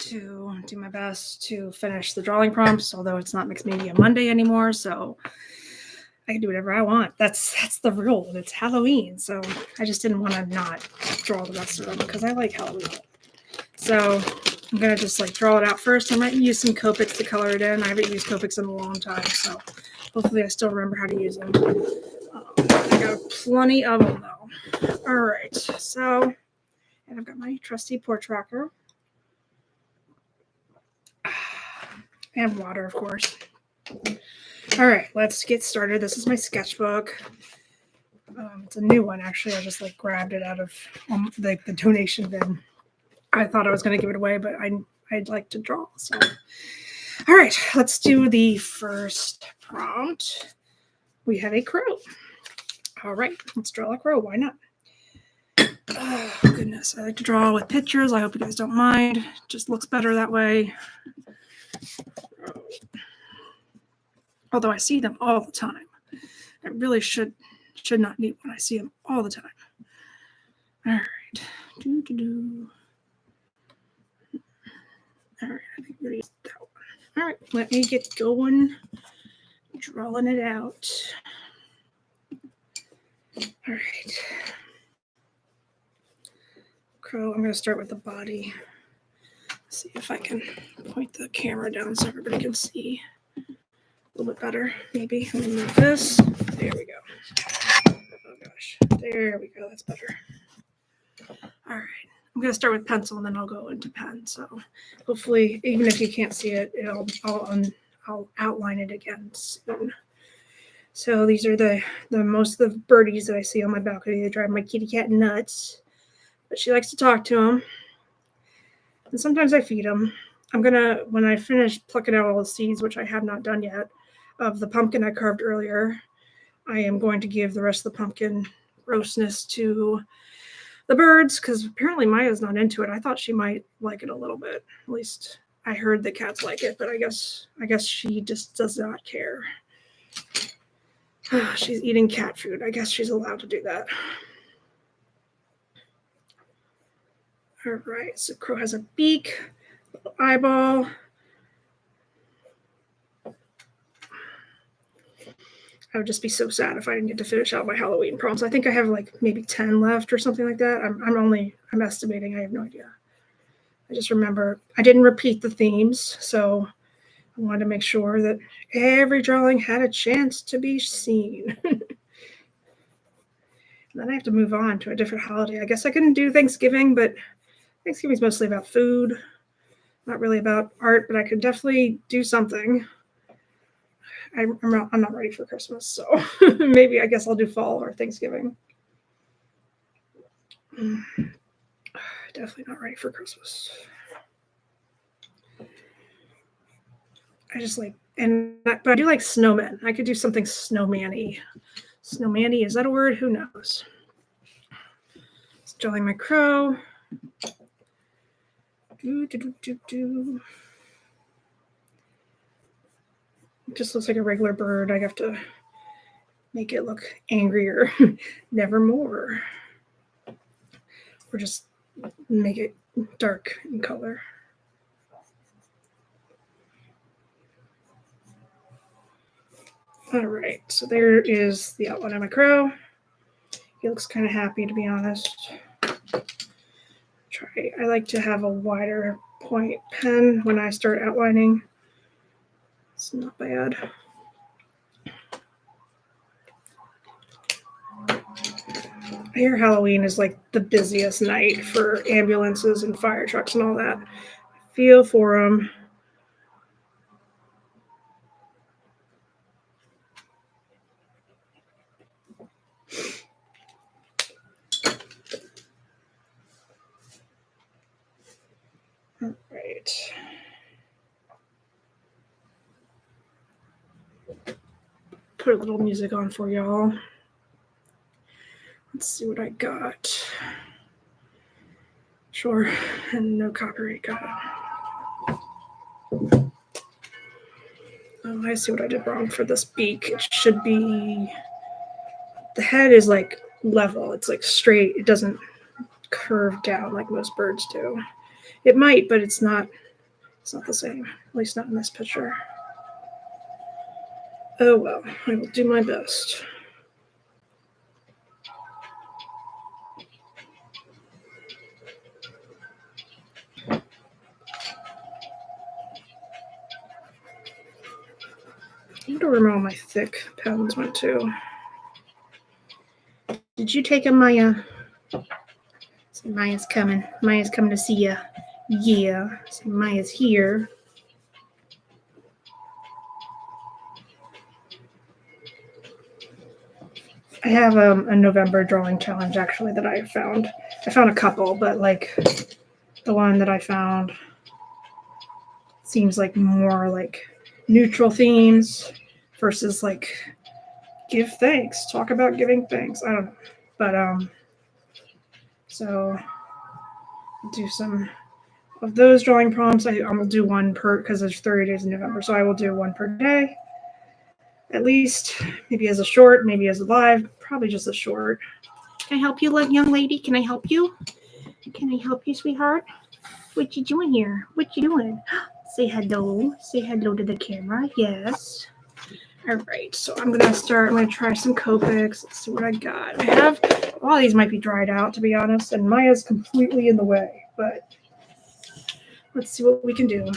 to do my best to finish the drawing prompts, although it's not Mixed Media Monday anymore, so I can do whatever I want. That's the rule. It's Halloween, so I just didn't want to not draw the rest of them because I like Halloween. So I'm going to just like draw it out first. I might use some copics to color it in. I haven't used copics in a long time, so hopefully I still remember how to use them. I got plenty of them though. All right, so and I've got my trusty pour tracker and water, of course. All right, let's get started. This is my sketchbook. It's a new one, actually. I just like grabbed it out of the donation bin. I thought I was going to give it away, but I'd like to draw. So, all right, let's do the first prompt. We have a crow. All right, let's draw a crow. Why not? Oh, goodness. I like to draw with pictures. I hope you guys don't mind. It just looks better that way. Although I see them all the time. I really should not need one. I see them all the time. All right. All right, I think we're going to use that one. All right, let me get going. Drawing it out. All right. Crow, I'm going to start with the body. See if I can point the camera down so everybody can see a little bit better, maybe. Let me move this. There we go. Oh gosh, there we go. That's better. All right, I'm going to start with pencil and then I'll go into pen. So hopefully, even if you can't see it, I'll outline it again soon. So these are the most of the birdies that I see on my balcony. They drive my kitty cat nuts, but she likes to talk to them. And sometimes I feed them. I'm gonna, when I finish plucking out all the seeds, which I have not done yet, of the pumpkin I carved earlier, I am going to give the rest of the pumpkin grossness to the birds, because apparently Maya's not into it. I thought she might like it a little bit. At least I heard the cats like it, but I guess she just does not care. She's eating cat food. I guess she's allowed to do that. All right, so crow has a beak, little eyeball. I would just be so sad if I didn't get to finish out my Halloween prompts. I think I have like maybe 10 left or something like that. I'm estimating. I have no idea. I just remember I didn't repeat the themes, so I wanted to make sure that every drawing had a chance to be seen. Then I have to move on to a different holiday. I guess I couldn't do Thanksgiving, but Thanksgiving is mostly about food, not really about art, but I could definitely do something. I'm not ready for Christmas, so maybe I guess I'll do fall or Thanksgiving. Definitely not ready for Christmas. I just like, but I do like snowmen. I could do something snowman-y. Snowman-y, is that a word? Who knows? Just drawing my crow. It just looks like a regular bird. I have to make it look angrier. Nevermore. Or just make it dark in color. All right, so there is the outline of my crow. He looks kind of happy, to be honest. I like to have a wider point pen when I start outlining. It's not bad. I hear Halloween is like the busiest night for ambulances and fire trucks and all that. I feel for them. All right. Put a little music on for y'all. Let's see what I got. Sure, and no copyright, got it. Oh, I see what I did wrong for this beak. It should be, the head is like level. It's like straight. It doesn't curve down like most birds do. It might, but it's not It's not the same, at least not in this picture. Oh well, I will do my best. I wonder where all my thick pens went to. Did you take them, Maya? So Maya's coming. Maya's coming to see you. Yeah. So Maya's here. I have a November drawing challenge actually that I found. I found a couple, but like the one that I found seems like more like neutral themes versus like give thanks. Talk about giving thanks. I don't know. But so do some of those drawing prompts. I will do one per, because there's 30 days in November, so I will do one per day. At least, maybe as a short, maybe as a live, probably just a short. Can I help you, young lady? Can I help you? Can I help you, sweetheart? What you doing here? What you doing? Say hello. Say hello to the camera. Yes. All right, so I'm gonna try some Copics. Let's see what I got. I have, a lot of these might be dried out, to be honest, and Maya's completely in the way, but let's see what we can do.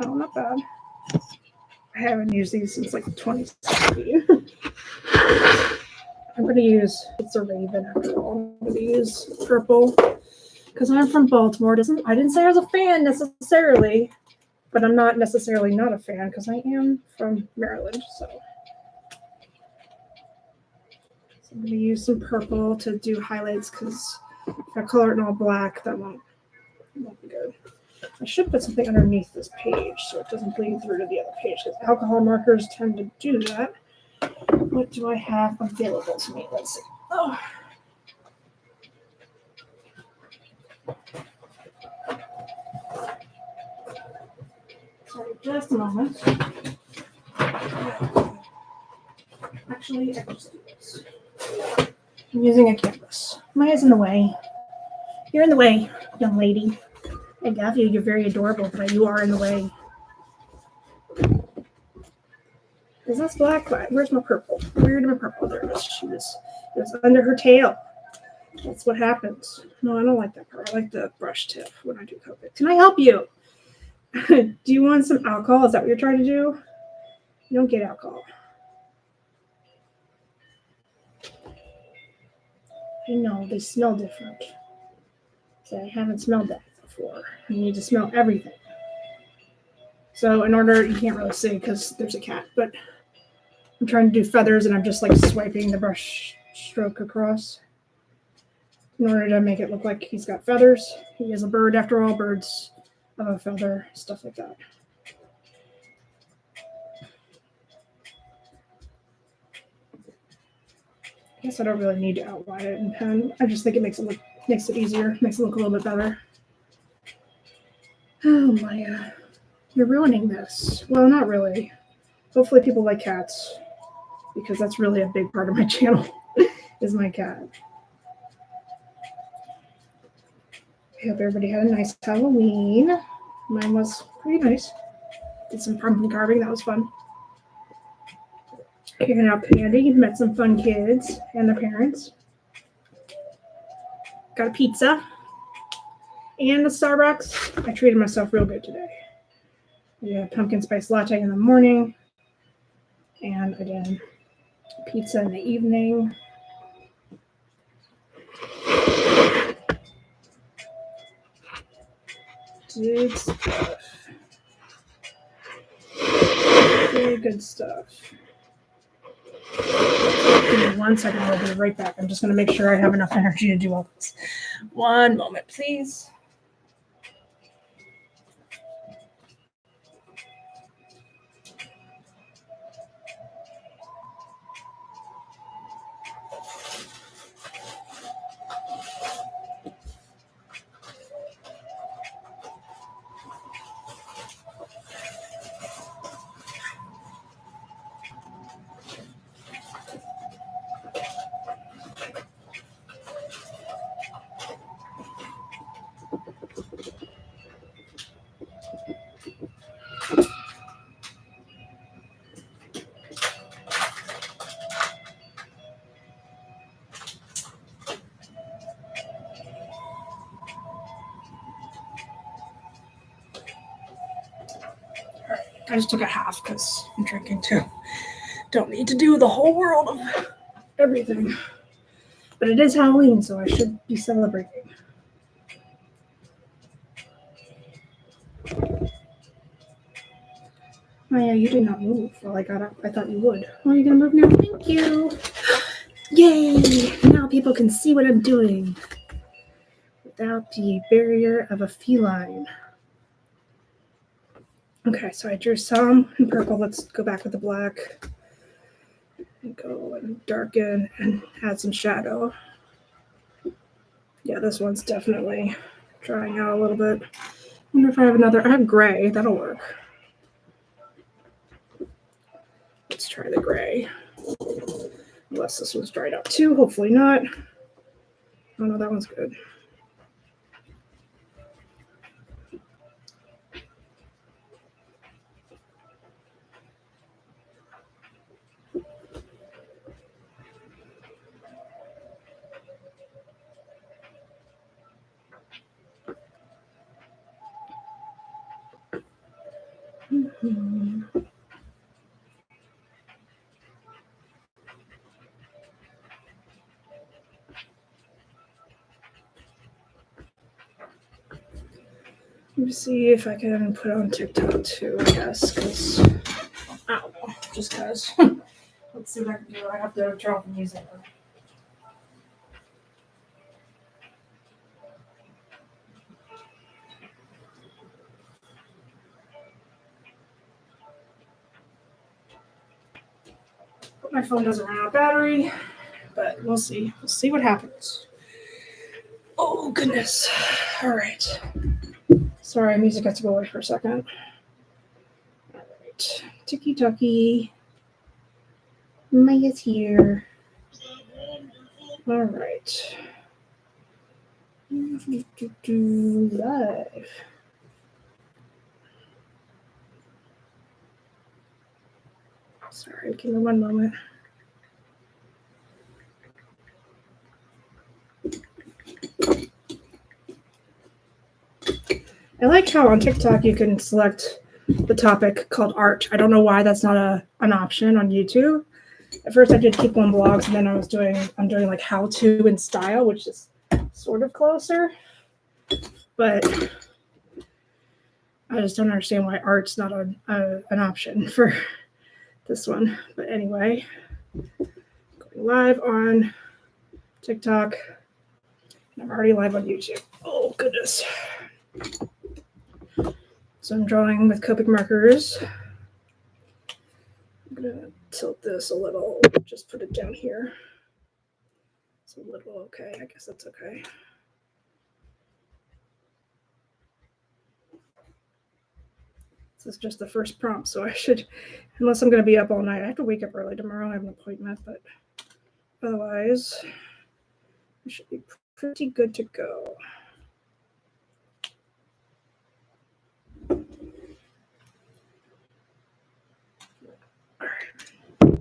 Oh, not bad. I haven't used these since like 2016. I'm gonna use, it's a Raven after all. I'm gonna use purple because I'm from Baltimore. I didn't say I was a fan necessarily, but I'm not necessarily not a fan because I am from Maryland. So I'm gonna use some purple to do highlights because if I color it in all black, that won't be good. I should put something underneath this page so it doesn't bleed through to the other page because alcohol markers tend to do that. What do I have available to me? Let's see. Oh. Sorry, just a moment. Actually, I can just do this. I'm using a canvas. Maya's in the way. You're in the way, young lady. I love you. You're very adorable, but you are in the way. Is this black? Where's my purple? Where did my purple? There it is. It was under her tail. That's what happens. No, I don't like that part. I like the brush tip when I do Copic. Can I help you? Do you want some alcohol? Is that what you're trying to do? You don't get alcohol. I know, they smell different. So I haven't smelled that before. You need to smell everything. So in order, you can't really see because there's a cat, but I'm trying to do feathers and I'm just like swiping the brush stroke across in order to make it look like he's got feathers. He is a bird after all. Birds have a feather, stuff like that. I guess I don't really need to outline it in pen. I just think it makes it easier, makes it look a little bit better. Oh, Maya, you're ruining this. Well, not really. Hopefully people like cats because that's really a big part of my channel is my cat. I hope everybody had a nice Halloween. Mine was pretty nice. Did some pumpkin carving. That was fun. Handing out candy. Met some fun kids and their parents. Got a pizza. And the Starbucks. I treated myself real good today. I did a pumpkin spice latte in the morning. And I did pizza in the evening. Good stuff. Very good stuff. Give me 1 second, I'll be right back. I'm just going to make sure I have enough energy to do all this. One moment, please. I just took a half because I'm drinking too. Don't need to do the whole world of everything. But it is Halloween, so I should be celebrating. Oh yeah, you did not move while I got up. I thought you would. Oh, you're gonna move now? Thank you. Yay! Now people can see what I'm doing without the barrier of a feline. Okay, so I drew some in purple. Let's go back with the black. And go and darken and add some shadow. Yeah, this one's definitely drying out a little bit. I wonder if I have another. I have gray. That'll work. Let's try the gray. Unless this one's dried out too. Hopefully not. Oh no, that one's good. Mm-hmm. Let me see if I can put on TikTok too, I guess, because I don't know, just because. Let's see what I can do. I have to turn off the music. My phone doesn't run out of battery, but we'll see. We'll see what happens. Oh, goodness. All right. Sorry, music has to go away for a second. All right. Tiki-taki. Maya's here. All right. Live. Sorry, give me one moment. I like how on TikTok you can select the topic called art. I don't know why that's not an option on YouTube. At first I did keep one blogs, and then I'm doing like how to and style, which is sort of closer. But I just don't understand why art's not an option for this one. But anyway, going live on TikTok. I'm already live on YouTube. Oh, goodness. So I'm drawing with copic markers. I'm going to tilt this a little, just put it down here. It's a little okay. I guess that's okay. This is just the first prompt, so I should, unless I'm going to be up all night, I have to wake up early tomorrow. I have an appointment, but otherwise, I should be pretty good to go. All right.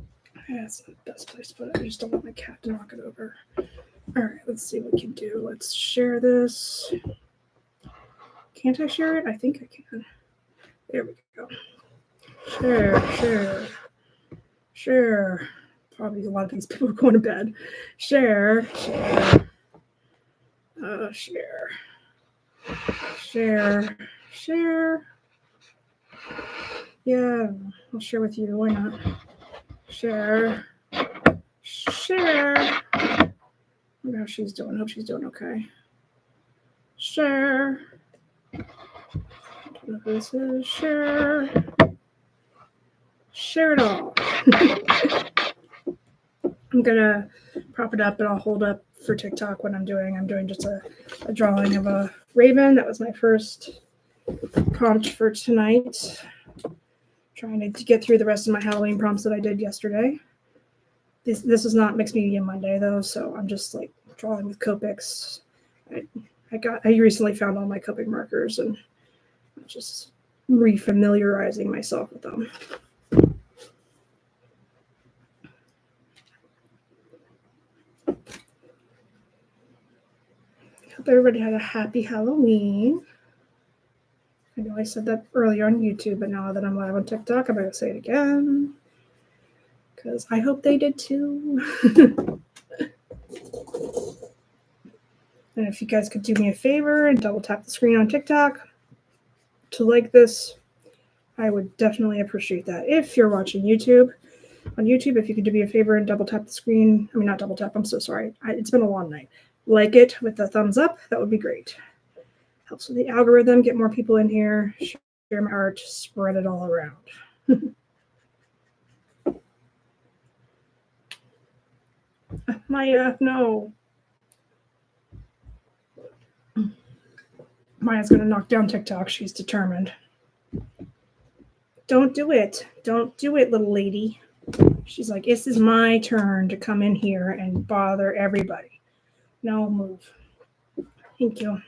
Yeah, that's not the best place to put it. I just don't want my cat to knock it over. All right, let's see what we can do. Let's share this. Can't I share it? I think I can. There we go. Share. Probably a lot of these people are going to bed. Share. Yeah, I'll share with you. Why not? Share. I wonder how she's doing. I hope she's doing okay. Share. I don't know who this is. Share it all. I'm gonna prop it up and I'll hold up for TikTok what I'm doing. I'm doing just a drawing of a raven. That was my first prompt for tonight. Trying to get through the rest of my Halloween prompts that I did yesterday. This is not Mixed Media Monday though, so I'm just like drawing with Copics. I recently found all my Copic markers and I'm just refamiliarizing myself with them. Hope everybody had a happy Halloween. I know I said that earlier on YouTube, but now that I'm live on TikTok, I'm going to say it again. Because I hope they did too. And if you guys could do me a favor and double tap the screen on TikTok to like this, I would definitely appreciate that. If you're watching YouTube, on YouTube, if you could do me a favor and double tap the screen. I mean, not double tap, I'm so sorry. It's been a long night. Like it with the thumbs up, that would be great. Helps with the algorithm, get more people in here, share my art, spread it all around. Maya, no. Maya's going to knock down TikTok. She's determined. Don't do it. Don't do it, little lady. She's like, this is my turn to come in here and bother everybody. No, move. Thank you.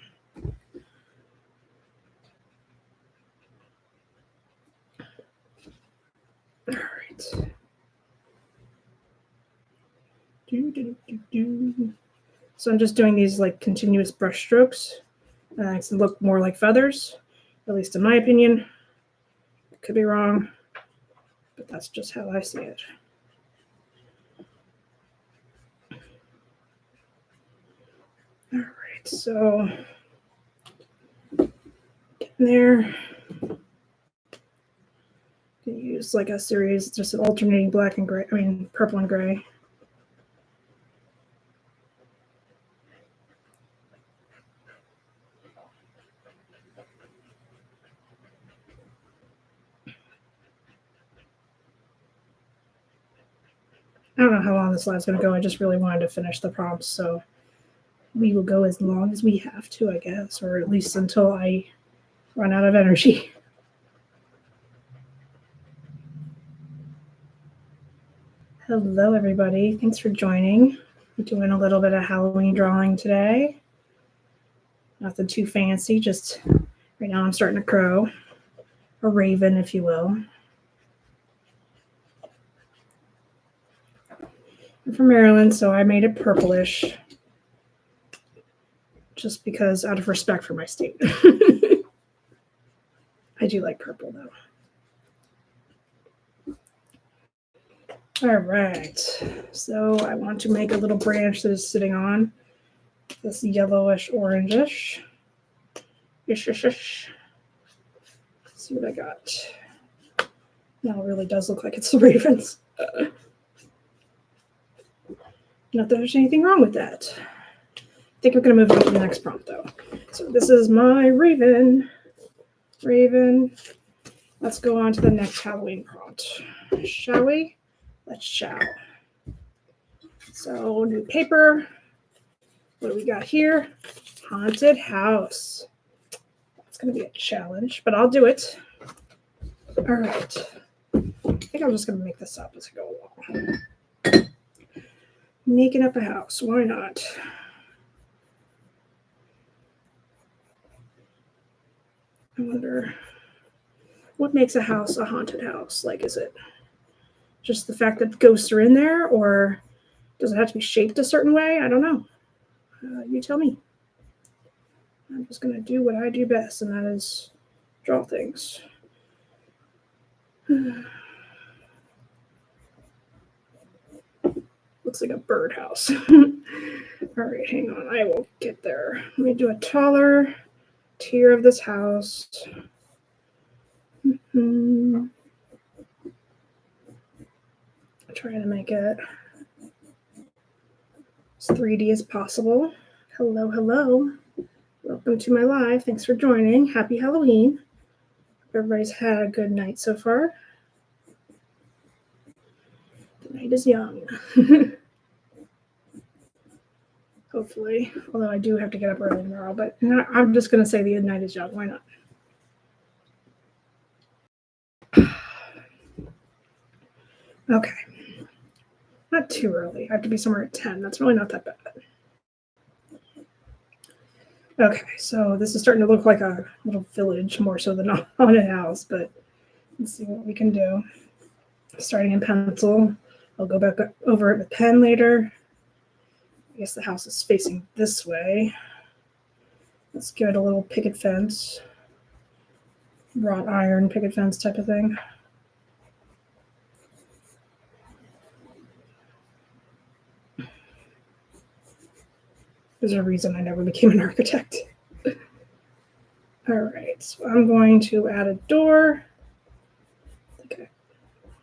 All right. So I'm just doing these like continuous brush strokes. To look more like feathers, at least in my opinion. Could be wrong, but that's just how I see it. All right, so getting there. Use like a series, just an alternating black and gray, purple and gray. I don't know how long this live's going to go. I just really wanted to finish the prompts, so we will go as long as we have to, I guess, or at least until I run out of energy. Hello, everybody. Thanks for joining. We're doing a little bit of Halloween drawing today. Nothing too fancy, just right now I'm starting a crow, a raven, if you will. I'm from Maryland, so I made it purplish just because out of respect for my state. I do like purple, though. All right, so I want to make a little branch that is sitting on this yellowish, orangish. Ish. See what I got. Now it really does look like it's the ravens. Not that there's anything wrong with that. I think I'm going to move on to the next prompt, though. So this is my raven. Let's go on to the next Halloween prompt. Shall we? Let's shall. So new paper. What do we got here? Haunted house. It's going to be a challenge, but I'll do it. All right. I think I'm just going to make this up as I go along. Making up a house. Why not? I wonder what makes a house a haunted house? Like, is it just the fact that ghosts are in there, or does it have to be shaped a certain way? I don't know. You tell me. I'm just going to do what I do best, and that is draw things. Looks like a birdhouse. All right, hang on. I will get there. Let me do a taller tier of this house. Trying to make it as 3D as possible. Hello. Welcome to my live. Thanks for joining. Happy Halloween. Everybody's had a good night so far. The night is young. Hopefully. Although I do have to get up early tomorrow, but I'm just going to say the night is young. Why not? Okay. Not too early. I have to be somewhere at 10. That's really not that bad. Okay, so this is starting to look like a little village more so than a haunted house, but let's see what we can do. Starting in pencil. I'll go back over it with pen later. I guess the house is facing this way. Let's give it a little picket fence. wrought iron picket fence type of thing. There's a reason I never became an architect. All right, so I'm going to add a door. Like a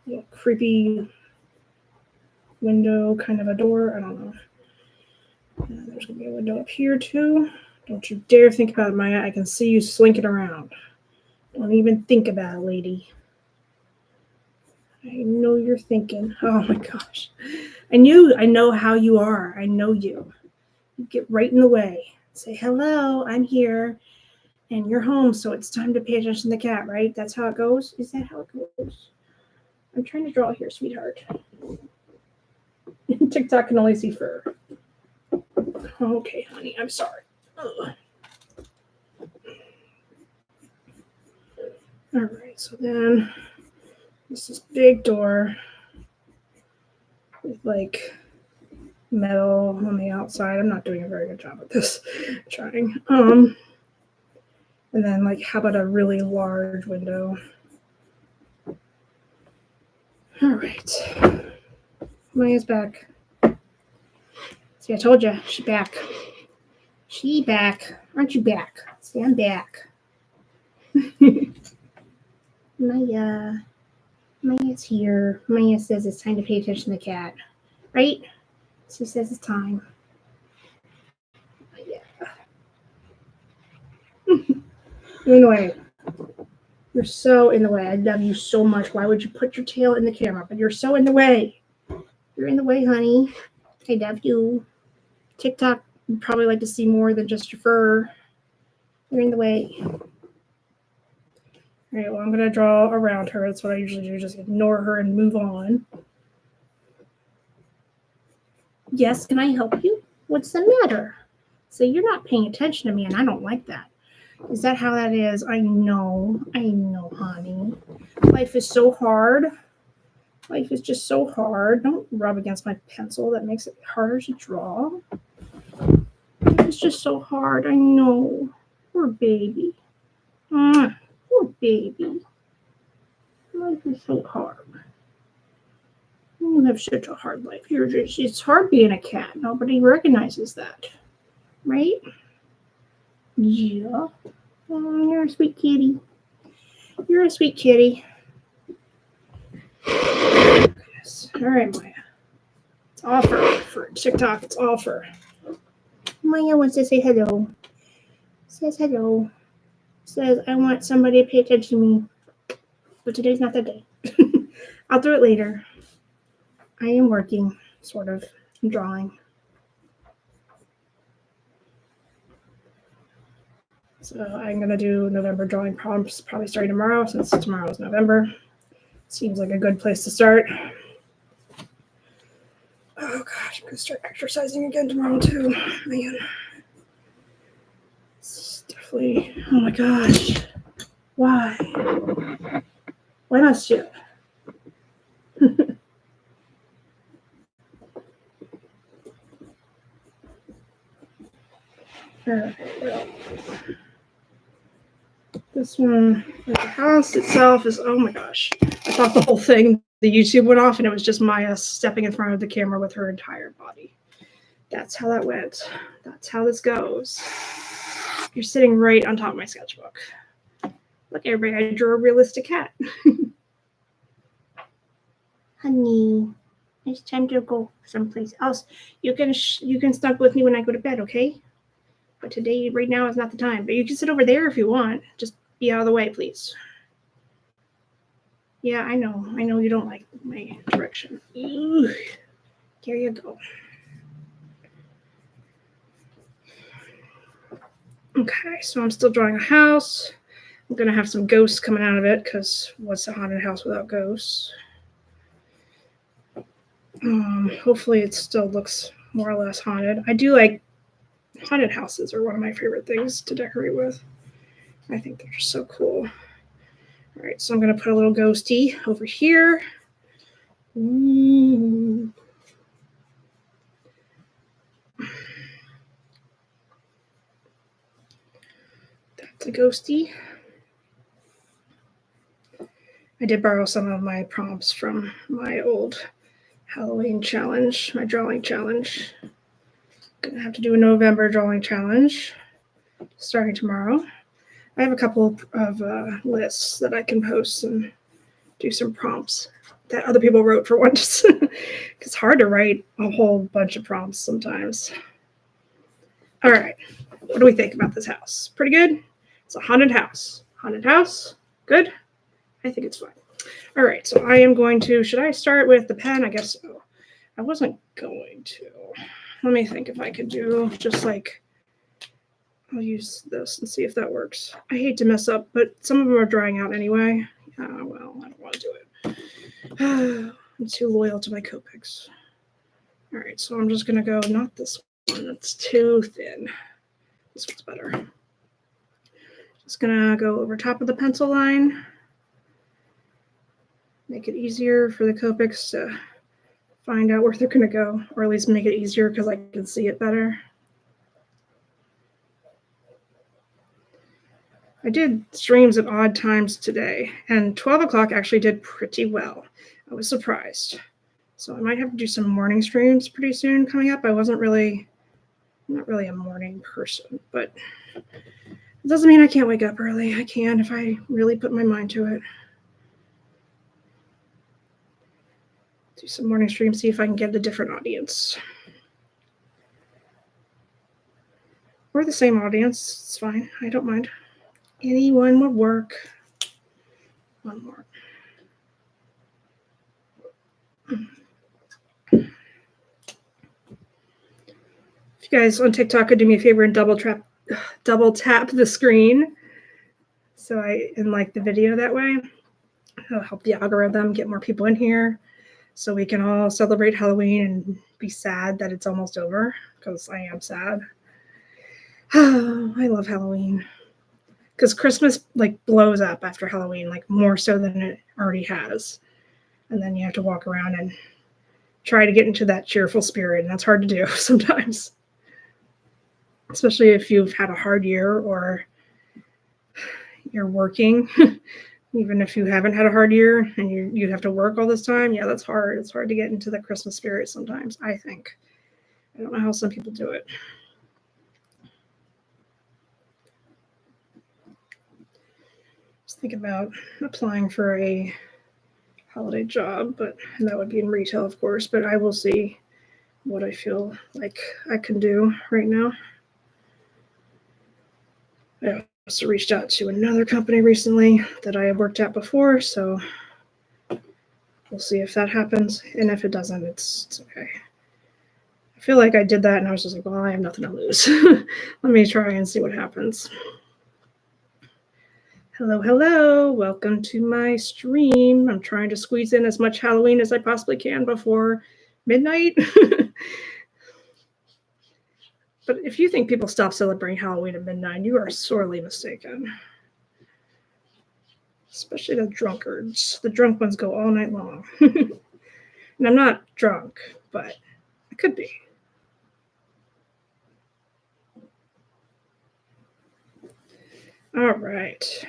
little creepy window kind of a door. I don't know. And there's going to be a window up here too. Don't you dare think about it, Maya. I can see you slinking around. Don't even think about it, lady. I know you're thinking. Oh my gosh. I know how you are. I know you. You get right in the way. Say, hello, I'm here. And you're home, so it's time to pay attention to the cat, right? That's how it goes? Is that how it goes? I'm trying to draw here, sweetheart. TikTok can only see fur. Okay, honey, I'm sorry. Ugh. All right, so then this is big door with like metal on the outside. I'm not doing a very good job at this. Trying. And then like how about a really large window? All right. Maya's back. See, I told you, she's back. She back. Aren't you back? See, I'm back. Maya's here. Maya says it's time to pay attention to the cat. Right? She says it's time. Yeah. You're in the way. You're so in the way. I love you so much. Why would you put your tail in the camera? But you're so in the way. You're in the way, honey. I love you. TikTok would probably like to see more than just your fur. You're in the way. All right, well, I'm going to draw around her. That's what I usually do. Just ignore her and move on. Yes, can I help you? What's the matter? So you're not paying attention to me, and I don't like that. Is that how that is? I know, honey. Life is so hard. Life is just so hard. Don't rub against my pencil. That makes it harder to draw. It's just so hard. I know. Poor baby. Poor baby. Life is so hard. You have such a hard life. It's hard being a cat. Nobody recognizes that. Right? Yeah. Oh, you're a sweet kitty. You're a sweet kitty. Goodness. All right, Maya. It's offer for TikTok. It's offer. Maya wants to say hello. Says hello. Says, I want somebody to pay attention to me. But today's not that day. I'll do it later. I am working, sort of. I'm drawing. So I'm going to do November drawing prompts probably starting tomorrow, since tomorrow is November. Seems like a good place to start. Oh gosh, I'm going to start exercising again tomorrow too. Man. It's definitely, oh my gosh. Why? Why must you? Well, this one, the house itself is, oh my gosh. I thought the whole thing, the YouTube went off and it was just Maya stepping in front of the camera with her entire body. That's how that went. That's how this goes. You're sitting right on top of my sketchbook. Look, everybody, I drew a realistic cat. Honey, it's time to go someplace else. You can snuggle with me when I go to bed, okay? But today, right now, is not the time. But you can sit over there if you want. Just be out of the way, please. Yeah, I know. I know you don't like my direction. Ooh, there you go. Okay, so I'm still drawing a house. I'm going to have some ghosts coming out of it because what's a haunted house without ghosts? Hopefully it still looks more or less haunted. I do like haunted houses are one of my favorite things to decorate with. I think they're just so cool. All right, so I'm going to put a little ghosty over here. Ooh. That's a ghosty. I did borrow some of my prompts from my old Halloween challenge, my drawing challenge. Gonna have to do a November drawing challenge starting tomorrow. I have a couple of lists that I can post and do some prompts that other people wrote for once. It's hard to write a whole bunch of prompts sometimes. All right, what do we think about this house? Pretty good? It's a haunted house. Haunted house? Good? I think it's fine. All right, so I am going to, should I start with the pen? I guess so. I wasn't going to. Let me think if I could do just like, I'll use this and see if that works. I hate to mess up, but some of them are drying out anyway. Well, I don't want to do it. I'm too loyal to my copics. All right, so I'm just going to go, not this one. That's too thin. This one's better. Just going to go over top of the pencil line. Make it easier for the copics to find out where they're going to go, or at least make it easier because I can see it better. I did streams at odd times today, and 12 o'clock actually did pretty well. I was surprised. So I might have to do some morning streams pretty soon coming up. I'm not really a morning person, but it doesn't mean I can't wake up early. I can if I really put my mind to it. Do some morning streams, see if I can get a different audience. Or the same audience, it's fine. I don't mind. Anyone would work. One more. If you guys on TikTok could do me a favor and double tap the screen so I can like the video that way. It'll help the algorithm get more people in here so we can all celebrate Halloween and be sad that it's almost over, because I am sad. I love Halloween. Because Christmas like blows up after Halloween, like more so than it already has. And then you have to walk around and try to get into that cheerful spirit, and that's hard to do sometimes. Especially if you've had a hard year or you're working. Even if you haven't had a hard year and you have to work all this time, yeah, that's hard. It's hard to get into the Christmas spirit sometimes, I think. I don't know how some people do it. Just think about applying for a holiday job, but that would be in retail, of course, but I will see what I feel like I can do right now. I also reached out to another company recently that I had worked at before, so we'll see if that happens. And if it doesn't, it's okay. I feel like I did that and I was just like, well, I have nothing to lose. Let me try and see what happens. Hello. Welcome to my stream. I'm trying to squeeze in as much Halloween as I possibly can before midnight. But if you think people stop celebrating Halloween at midnight, you are sorely mistaken. Especially the drunkards. The drunk ones go all night long. And I'm not drunk, but I could be. All right.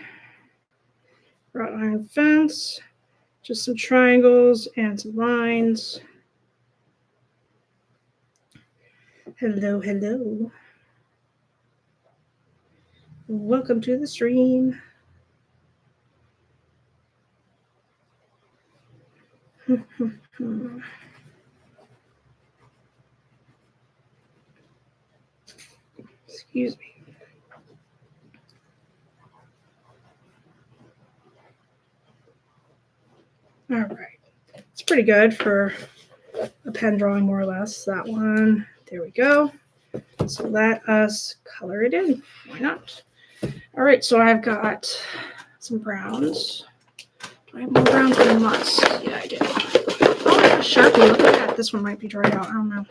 Wrought iron fence. Just some triangles and some lines. Hello. Welcome to the stream. Excuse me. All right. It's pretty good for a pen drawing, more or less. That one. There we go. So let us color it in. Why not? All right, so I've got some browns. Do I have more browns than I must? Yeah, I do. Oh, Sharpie, look at that. This one might be dried out. I don't know.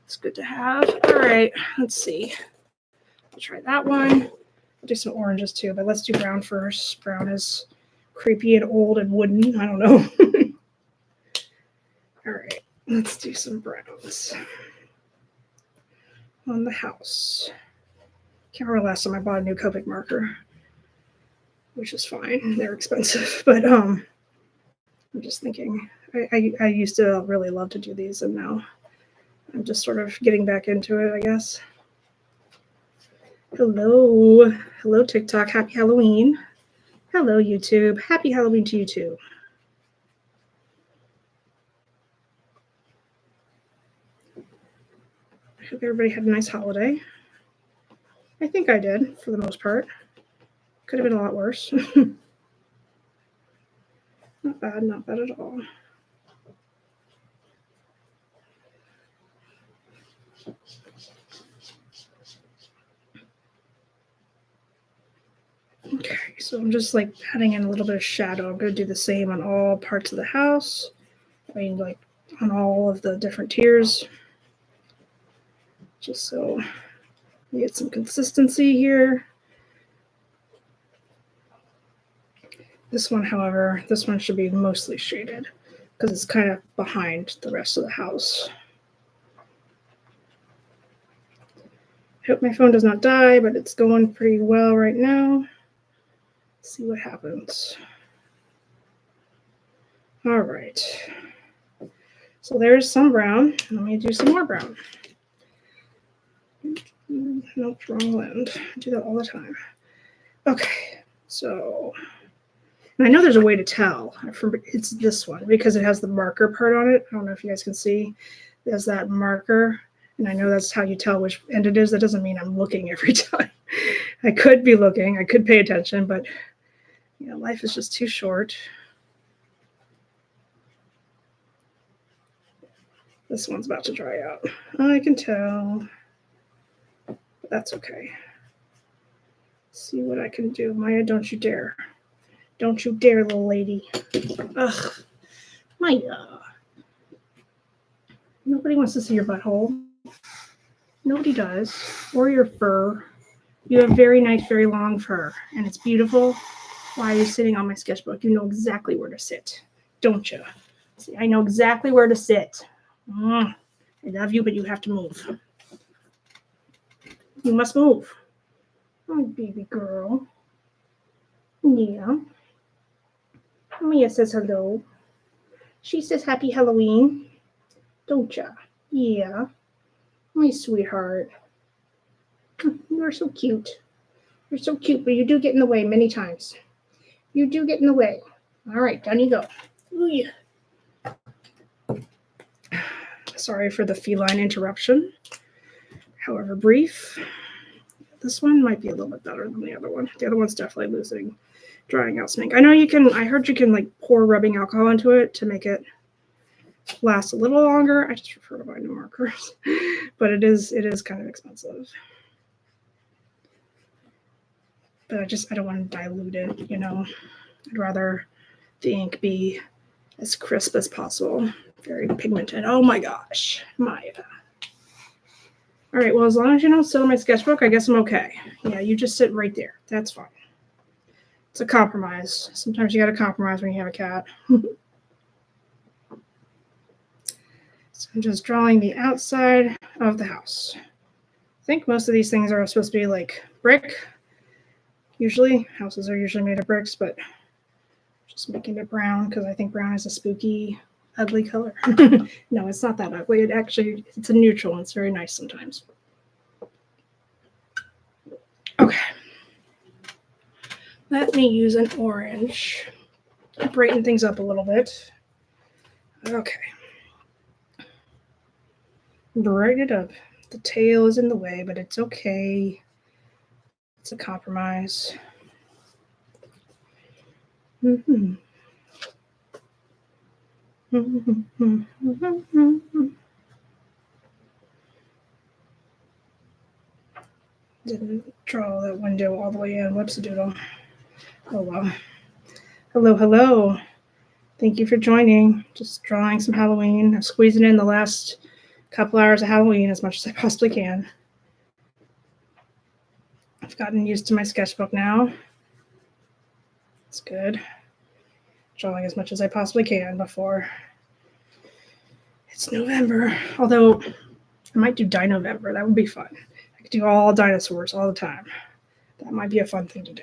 It's good to have. All right, let's see. I'll try that one. I'll do some oranges too, but let's do brown first. Brown is creepy and old and wooden. I don't know. All right, let's do some browns on the house. Can't remember last time I bought a new copic marker. which is fine. They're expensive, but I'm just thinking. I used to really love to do these, and now I'm just sort of getting back into it, I guess. Hello. Hello, TikTok. Happy Halloween. Hello, YouTube. Happy Halloween to you too. I hope everybody had a nice holiday. I think I did, for the most part. Could have been a lot worse. Not bad at all. Okay, so I'm just like adding in a little bit of shadow. I'm going to do the same on all parts of the house. I mean, like on all of the different tiers. Just so we get some consistency here. This one, however, this one should be mostly shaded because it's kind of behind the rest of the house. I hope my phone does not die, but it's going pretty well right now. Let's see what happens. All right. So there's some brown. Let me do some more brown. Nope, wrong lens. I do that all the time. Okay, so and I know there's a way to tell. It's this one because it has the marker part on it. I don't know if you guys can see. There's that marker, and I know that's how you tell which end it is. That doesn't mean I'm looking every time. I could be looking. I could pay attention, but you know, life is just too short. This one's about to dry out. I can tell. But that's okay. Let's see what I can do. Maya, don't you dare. Don't you dare, little lady. Ugh. Maya. Nobody wants to see your butthole. Nobody does. Or your fur. You have very nice, very long fur. And it's beautiful. Why are you sitting on my sketchbook? You know exactly where to sit. Don't you? See, I know exactly where to sit. I love you, but you have to move. You must move. Oh, baby girl. Yeah. Mia says hello. She says happy Halloween. Don't ya? Yeah. My sweetheart. You are so cute. You're so cute, but you do get in the way many times. You do get in the way. All right, down you go. Ooh, yeah. Sorry for the feline interruption. However brief. This one might be a little bit better than the other one. The other one's definitely losing drying out smink. I know you can, I heard you can like pour rubbing alcohol into it to make it last a little longer. I just prefer to buy new markers, but it is kind of expensive. But I don't want to dilute it, you know. I'd rather the ink be as crisp as possible. Very pigmented. Oh my gosh, Maya. All right, well, as long as you don't steal my sketchbook, I guess I'm okay. Yeah, you just sit right there. That's fine. It's a compromise. Sometimes you got to compromise when you have a cat. So I'm just drawing the outside of the house. I think most of these things are supposed to be like brick. Usually, houses are usually made of bricks, but just making it brown because I think brown is a spooky, ugly color. No, it's not that ugly. It's a neutral. It's very nice sometimes. Okay. Let me use an orange. Brighten things up a little bit. Okay. Brighten it up. The tail is in the way, but it's okay. It's a compromise. Mm-hmm. Didn't draw that window all the way in. Whoops-a-doodle. Oh, well. Hello, hello. Thank you for joining. Just drawing some Halloween. I'm squeezing in the last couple hours of Halloween as much as I possibly can. I've gotten used to my sketchbook now. It's good. Drawing as much as I possibly can before it's November. Although I might do Dino-Vember. That would be fun. I could do all dinosaurs all the time. That might be a fun thing to do.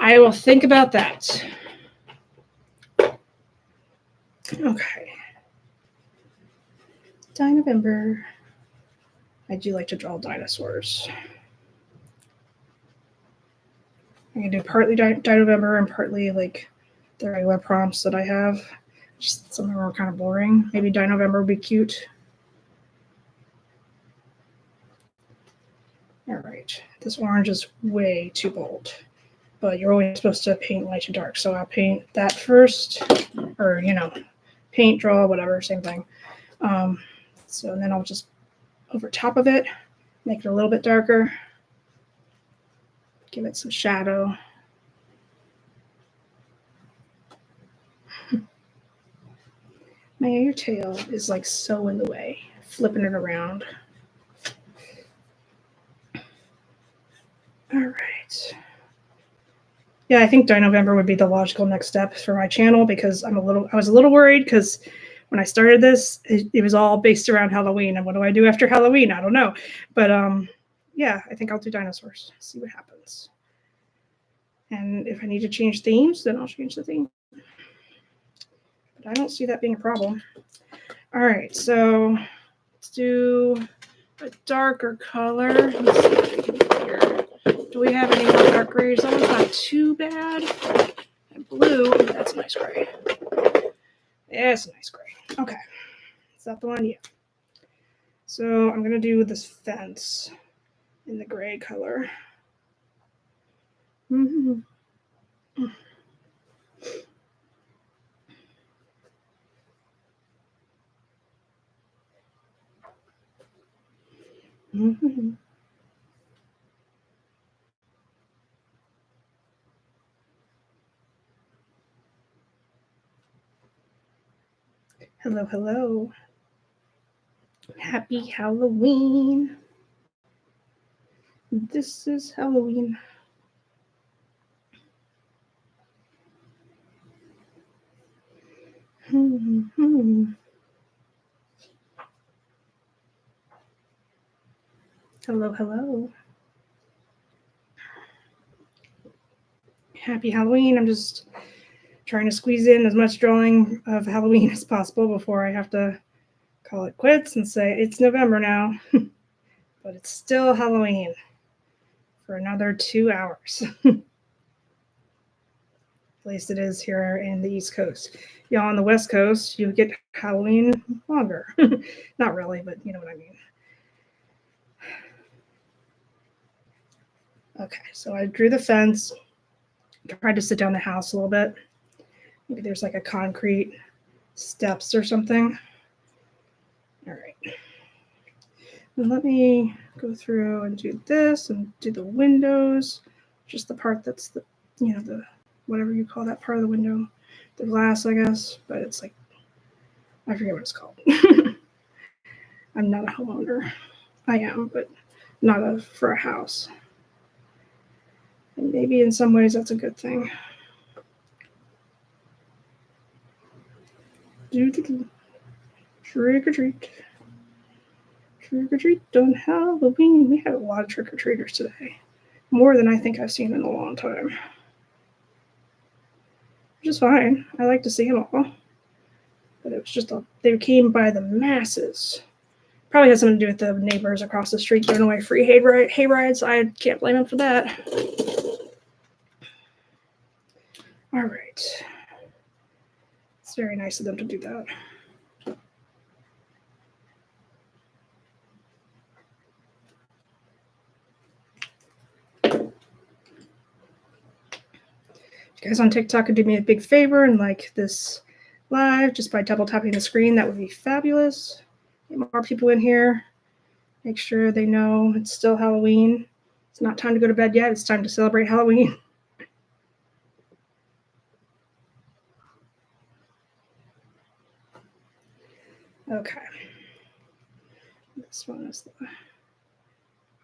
I will think about that. Okay. Dino-vember. I do like to draw dinosaurs. I'm going to do partly Dino-vember and partly like the regular prompts that I have. Just some of them are kind of boring. Maybe Dino-vember would be cute. All right. This orange is way too bold. But you're always supposed to paint light to dark. So I'll paint that first. Or, paint, draw, whatever, same thing. So then I'll just, over top of it, make it a little bit darker. Give it some shadow. Your tail is like so in the way, flipping it around. All right. Yeah, I think Dino-vember would be the logical next step for my channel because I was a little worried because when I started this, it was all based around Halloween. And what do I do after Halloween? I don't know. But yeah, I think I'll do dinosaurs. See what happens. And if I need to change themes, then I'll change the theme. But I don't see that being a problem. All right, so let's do a darker color. Let's see what we can do here. Do we have any more dark grays? That one's not too bad. And blue, that's a nice gray. Yeah, it's a nice gray. Okay, is that the one? Yeah. So I'm gonna do this fence in the gray color. Mm-hmm. Mm-hmm. Hello, hello. Happy Halloween. This is Halloween. Mm-hmm. Hello, hello. Happy Halloween. I'm just trying to squeeze in as much drawing of Halloween as possible before I have to call it quits and say it's November now. But it's still Halloween for another 2 hours. At least it is here in the East Coast. Y'all on the West Coast, you get Halloween longer. Not really, but you know what I mean. Okay, so I drew the fence. Tried to sit down the house a little bit. Maybe there's like a concrete steps or something. All right. And let me go through and do this and do the windows. Just the part that's the, the whatever you call that part of the window. The glass, I guess. But it's like, I forget what it's called. I'm not a homeowner. I am, but not for a house. And maybe in some ways that's a good thing. Trick or treat. Trick or treat on Halloween. We had a lot of trick or treaters today. More than I think I've seen in a long time. Which is fine. I like to see them all. But it was just, they came by the masses. Probably has something to do with the neighbors across the street giving away free hay rides. I can't blame them for that. All right. It's very nice of them to do that. If you guys on TikTok could do me a big favor and like this live just by double tapping the screen, that would be fabulous. Get more people in here. Make sure they know it's still Halloween. It's not time to go to bed yet. It's time to celebrate Halloween. Okay. This one is the...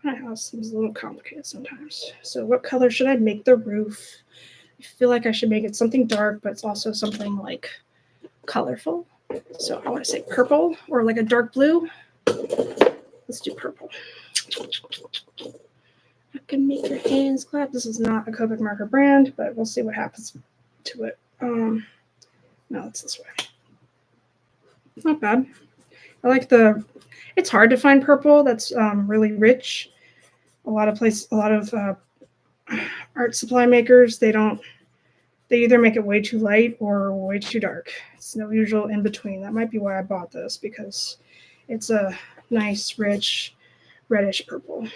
My house seems a little complicated sometimes. So what color should I make the roof? I feel like I should make it something dark, but it's also something like colorful. So I want to say purple or like a dark blue. Let's do purple. I can make your hands clap. This is not a Copic marker brand, but we'll see what happens to it. No, it's this way. Not bad. I like it's hard to find purple that's really rich. A lot of art supply makers, they either make it way too light or way too dark. It's no usual in between. That might be why I bought this, because it's a nice, rich, reddish purple.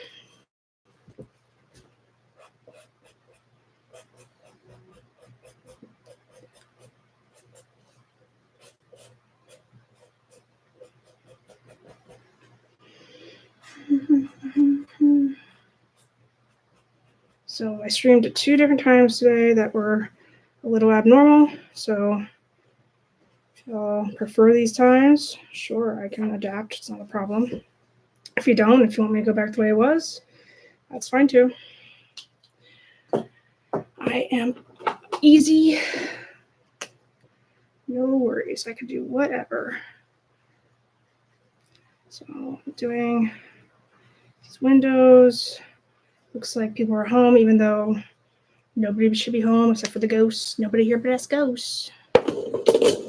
So I streamed it 2 different times today that were a little abnormal. So if y'all prefer these times, sure, I can adapt. It's not a problem. If you don't, if you want me to go back the way it was, that's fine too. I am easy. No worries. I can do whatever. So I'm doing these windows. Looks like people are home, even though nobody should be home except for the ghosts. Nobody here but us ghosts. All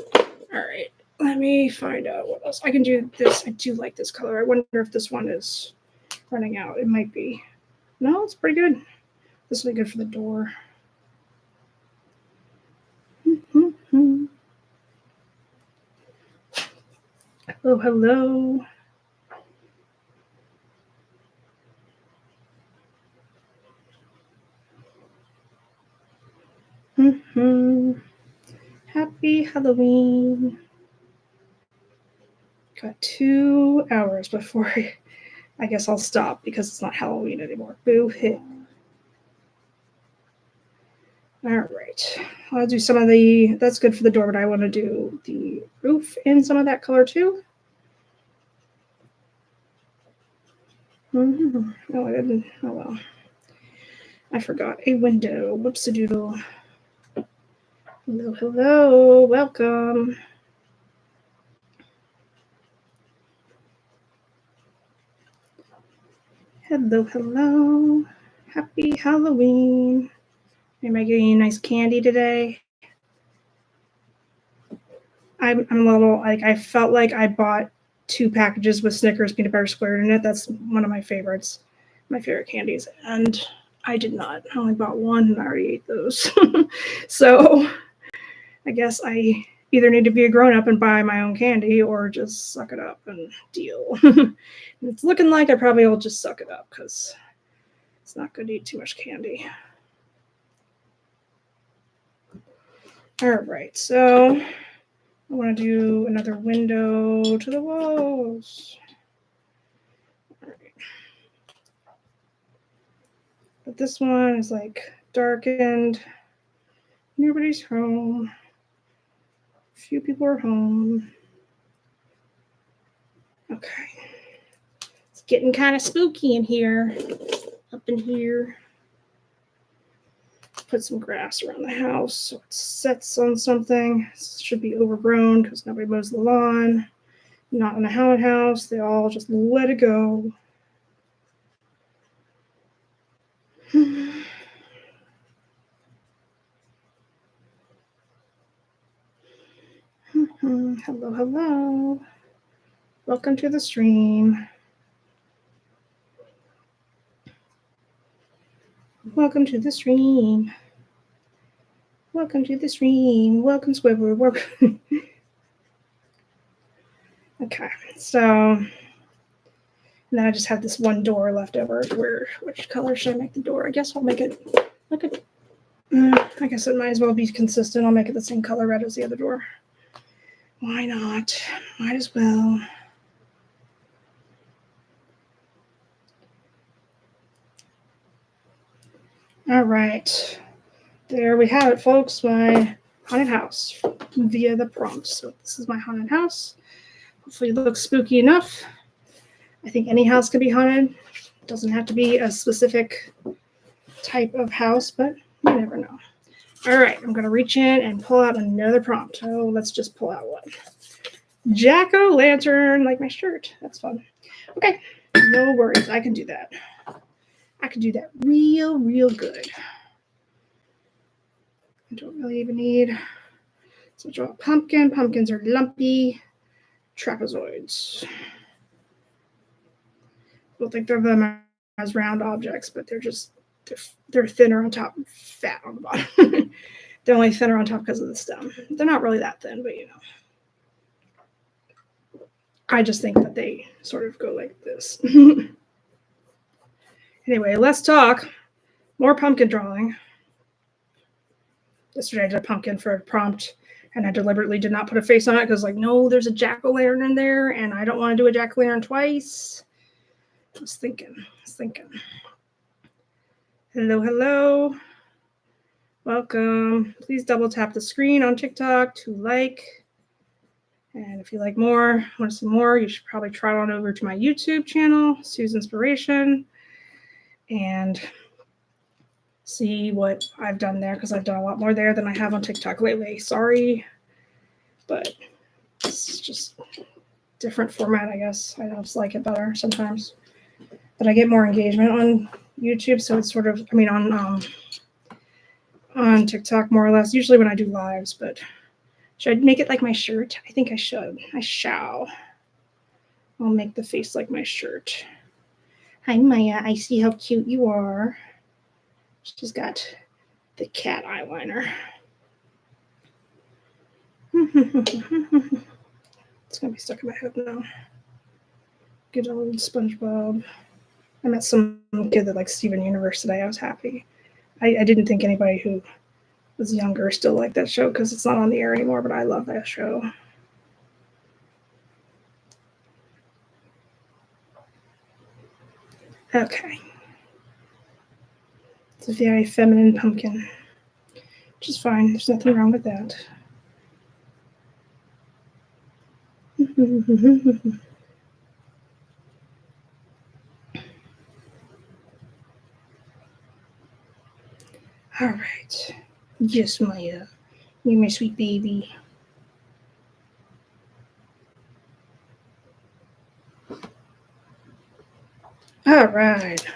right. Let me find out what else. I can do this. I do like this color. I wonder if this one is running out. It might be. No, it's pretty good. This will be good for the door. Hello, hello. Happy Halloween. Got 2 hours before I guess I'll stop because it's not Halloween anymore. Boo hit. All right. I'll do some of that's good for the door, but I want to do the roof in some of that color too. Oh, I didn't. Oh, well. I forgot a window. Whoops-a-doodle. Hello, hello. Welcome. Hello, hello. Happy Halloween. Am I getting nice candy today? I'm a little, I felt like I bought 2 packages with Snickers peanut butter squared in it. That's one of my favorites, my favorite candies. And I did not. I only bought 1 and I already ate those. So I guess I either need to be a grown-up and buy my own candy or just suck it up and deal. It's looking like I probably will just suck it up because it's not good to eat too much candy. All right, so I want to do another window to the walls. All right. But this one is like darkened. Nobody's home. Few people are home. Okay. It's getting kind of spooky in here. Up in here. Put some grass around the house so it sets on something. This should be overgrown because nobody mows the lawn. Not in a haunted house. They all just let it go. Hello, hello. Welcome to the stream. Welcome to the stream. Welcome to the stream. Welcome, Squibbler. Welcome. Okay, so and then I just have this one door left over. Which color should I make the door? I guess I'll make it like I guess it might as well be consistent. I'll make it the same color red as the other door. Why not? Might as well. All right. There we have it, folks. My haunted house via the prompt. So this is my haunted house. Hopefully it looks spooky enough. I think any house can be haunted. It doesn't have to be a specific type of house, but you never know. All right, I'm going to reach in and pull out another prompt. Oh, let's just pull out one. Jack-o'-lantern, like my shirt. That's fun. Okay, no worries. I can do that. I could do that real good. I don't really even need. So draw a pumpkin. Pumpkins are lumpy trapezoids. I don't think of them as round objects, but they're thinner on top and fat on the bottom. They're only thinner on top because of the stem. They're not really that thin, but you know. I just think that they sort of go like this. Anyway, let's talk more pumpkin drawing. Yesterday I did a pumpkin for a prompt, and I deliberately did not put a face on it because, like, no, there's a jack-o'-lantern in there, and I don't want to do a jack-o'-lantern twice. I was thinking. Hello. Welcome. Please double tap the screen on TikTok to like. And if you like more, want to see more, you should probably trot on over to my YouTube channel, Sue's Inspiration, and see what I've done there, because I've done a lot more there than I have on TikTok lately. Sorry, but it's just different format, I guess. I just like it better sometimes. But I get more engagement on YouTube, so it's sort of, on TikTok more or less, usually when I do lives, but should I make it like my shirt? I think I should. I shall. I'll make the face like my shirt. Hi, Maya. I see how cute you are. She's got the cat eyeliner. It's going to be stuck in my head now. Good old SpongeBob. I met some kid that likes Steven Universe today. I was happy. I didn't think anybody who was younger still liked that show because it's not on the air anymore, but I love that show. Okay. It's a very feminine pumpkin, which is fine. There's nothing wrong with that. All right. Yes, Maya. You're my sweet baby. All right.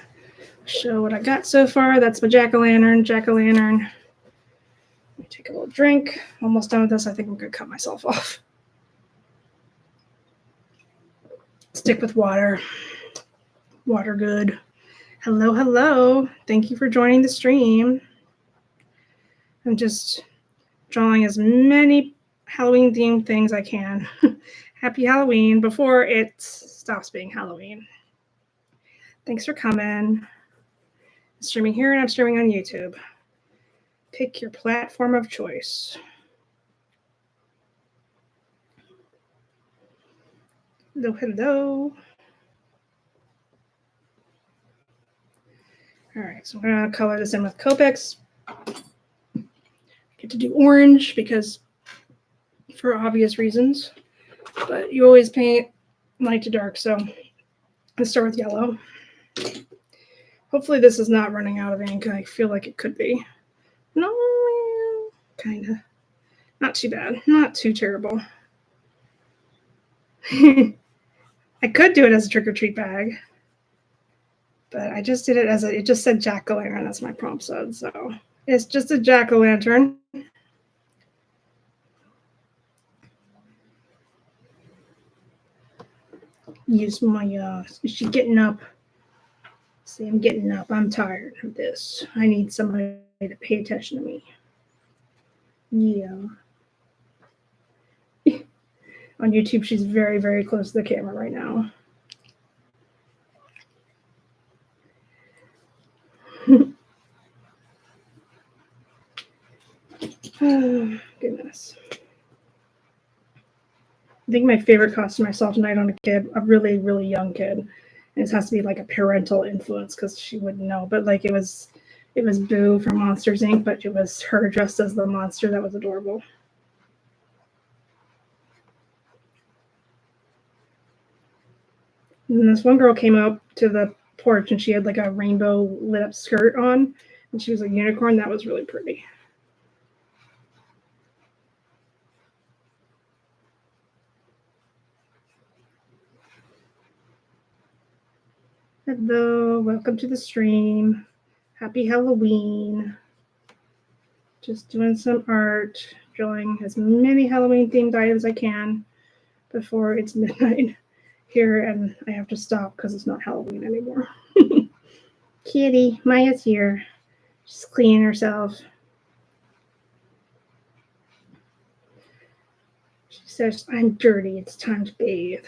Show what I got so far. That's my jack-o'-lantern. Let me take a little drink. Almost done with this. I think I'm going to cut myself off. Stick with water. Water good. Hello. Thank you for joining the stream. I'm just drawing as many Halloween-themed things I can. Happy Halloween before it stops being Halloween. Thanks for coming. I'm streaming here and I'm streaming on YouTube. Pick your platform of choice. Hello. All right, so I'm going to color this in with copics. Get to do orange because for obvious reasons, but you always paint light to dark, so let's start with yellow. Hopefully this is not running out of ink. I feel like it could be. No, kind of. Not too bad. Not too terrible. I could do it as a trick-or-treat bag, but I just did it as it just said jack-o'-lantern. That's my prompt said, so it's just a jack-o'-lantern. Use my, is she getting up? See, I'm getting up. I'm tired of this. I need somebody to pay attention to me. Yeah. On YouTube, she's very, very close to the camera right now. Oh, goodness. I think my favorite costume I saw tonight on a kid, a really, really young kid. And it has to be like a parental influence because she wouldn't know. But like it was Boo from Monsters, Inc., but it was her dressed as the monster. That was adorable. And this one girl came up to the porch and she had like a rainbow lit up skirt on. And she was a unicorn. That was really pretty. Hello, welcome to the stream. Happy Halloween. Just doing some art, drawing as many Halloween themed items as I can before it's midnight here, and I have to stop because it's not Halloween anymore. Kitty, Maya's here. She's cleaning herself. She says, I'm dirty, it's time to bathe.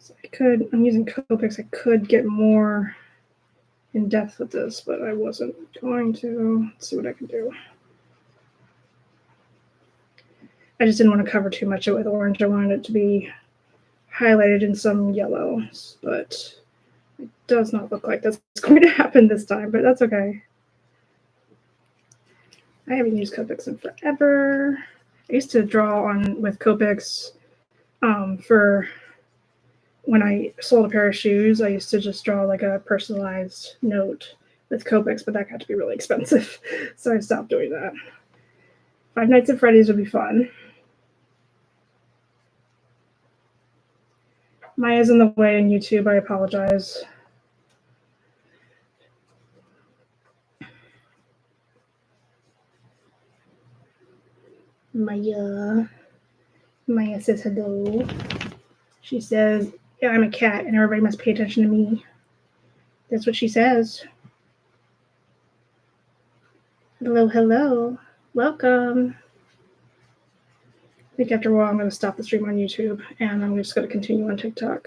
So I'm using Copics, I could get more in depth with this, but I wasn't going to. Let's see what I can do. I just didn't want to cover too much of it with orange. I wanted it to be highlighted in some yellows, but it does not look like that's going to happen this time, but that's okay. I haven't used Copics in forever. I used to draw with Copics for when I sold a pair of shoes. I used to just draw like a personalized note with Copics, but that got to be really expensive, so I stopped doing that. Five Nights at Freddy's would be fun. Maya's in the way on YouTube. I apologize. Maya says hello. She says, yeah, I'm a cat and everybody must pay attention to me. That's what she says. Hello. Welcome. I think after a while I'm going to stop the stream on YouTube and I'm just going to continue on TikTok.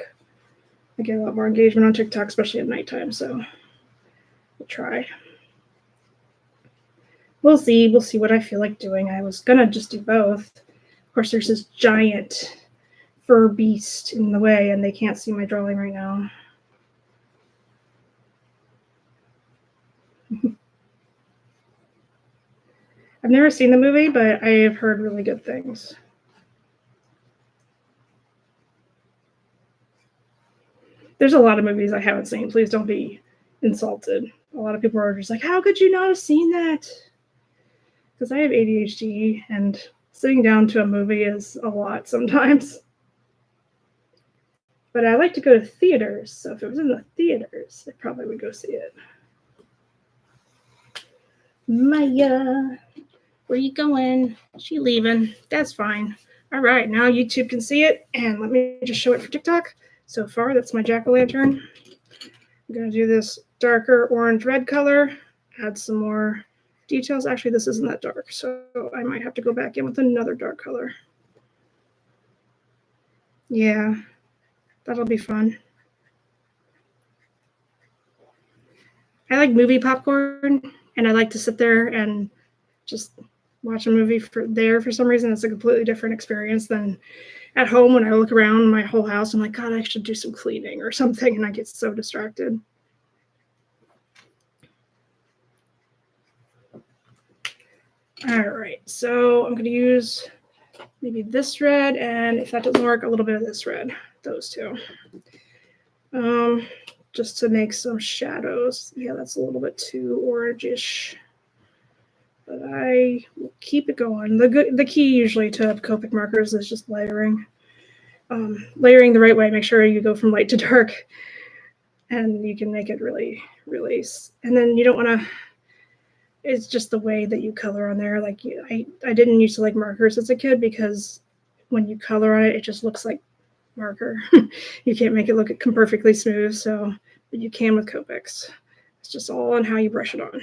I get a lot more engagement on TikTok, especially at nighttime, so we'll try. We'll see what I feel like doing. I was going to just do both. Of course, there's this giant fur beast in the way and they can't see my drawing right now. I've never seen the movie, but I have heard really good things. There's a lot of movies I haven't seen. Please don't be insulted. A lot of people are just like, how could you not have seen that? Because I have ADHD and sitting down to a movie is a lot sometimes. But I like to go to theaters, so if it was in the theaters, I probably would go see it. Maya, where you going? She leaving. That's fine. All right, now YouTube can see it, and let me just show it for TikTok. So far, that's my jack-o'-lantern. I'm going to do this darker orange-red color, add some more details. Actually, this isn't that dark, so I might have to go back in with another dark color. Yeah, that'll be fun. I like movie popcorn, and I like to sit there and just watch a movie for some reason. It's a completely different experience than at home when I look around my whole house. I'm like, God, I should do some cleaning or something, and I get so distracted. All right, so I'm going to use maybe this red, and if that doesn't work, a little bit of this red, those two. Just to make some shadows. Yeah, that's a little bit too orangish. But I will keep it going. The key usually to Copic markers is just layering. Layering the right way, make sure you go from light to dark. And you can make it really, really, and then you don't want to, it's just the way that you color on there. Like I didn't used to like markers as a kid because when you color on it, it just looks like marker. You can't make it look perfectly smooth, so but you can with Copics. It's just all on how you brush it on.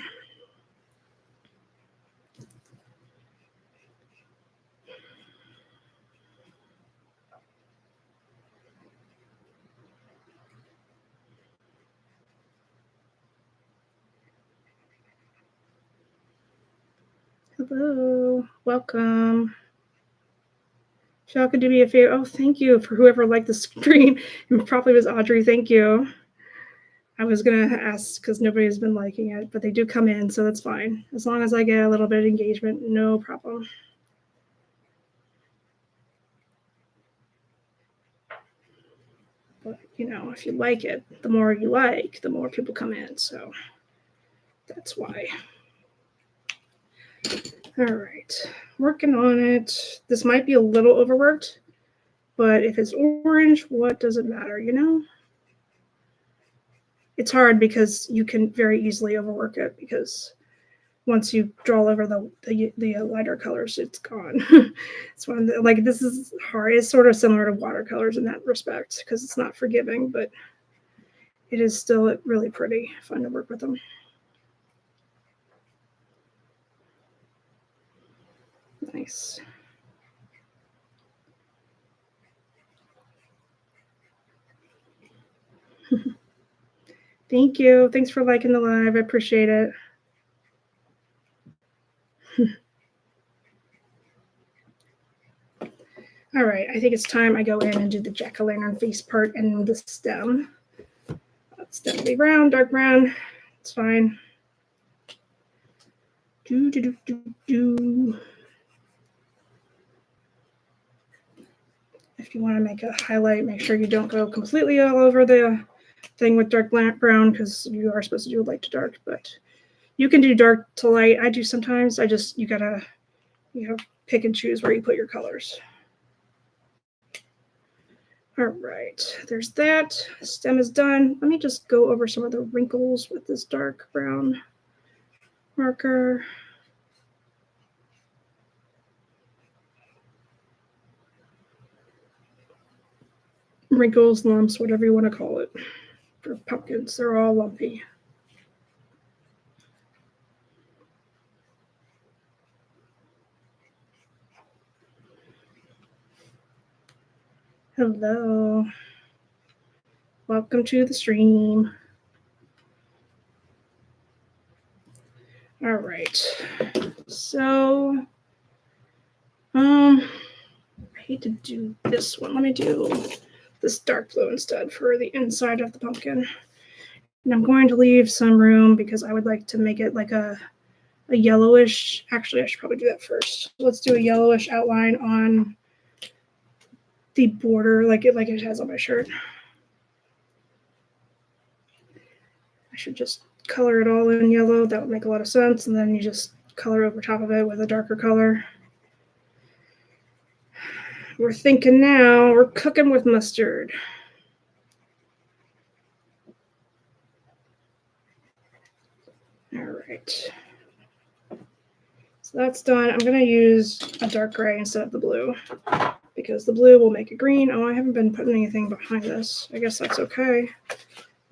Hello, welcome. If y'all could do me a favor. Oh, thank you for whoever liked the stream. It probably was Audrey. Thank you. I was going to ask because nobody's been liking it, but they do come in, so that's fine. As long as I get a little bit of engagement, no problem. But, you know, if you like it, the more you like, the more people come in, so that's why. All right, working on it. This might be a little overworked, but if it's orange, what does it matter, you know? It's hard because you can very easily overwork it because once you draw over the lighter colors, it's gone. It's one of the, like, this is hard. It's sort of similar to watercolors in that respect because it's not forgiving, but it is still really pretty, fun to work with them. Nice. Thank you. Thanks for liking the live. I appreciate it. All right, I think it's time I go in and do the jack-o'-lantern face part and the stem. It's definitely brown, dark brown. It's fine. If you want to make a highlight, make sure you don't go completely all over the thing with dark brown because you are supposed to do light to dark, but you can do dark to light. I do sometimes. You gotta pick and choose where you put your colors. All right, there's that. Stem is done. Let me just go over some of the wrinkles with this dark brown marker. Wrinkles, lumps, whatever you want to call it. For pumpkins, they're all lumpy. Hello. Welcome to the stream. All right. So, I hate to do this one. Let me do this dark blue instead for the inside of the pumpkin. And I'm going to leave some room because I would like to make it like a yellowish. Actually, I should probably do that first. Let's do a yellowish outline on the border like it has on my shirt. I should just color it all in yellow. That would make a lot of sense. And then you just color over top of it with a darker color. We're thinking now, we're cooking with mustard. All right. So that's done. I'm going to use a dark gray instead of the blue because the blue will make it green. Oh, I haven't been putting anything behind this. I guess that's okay.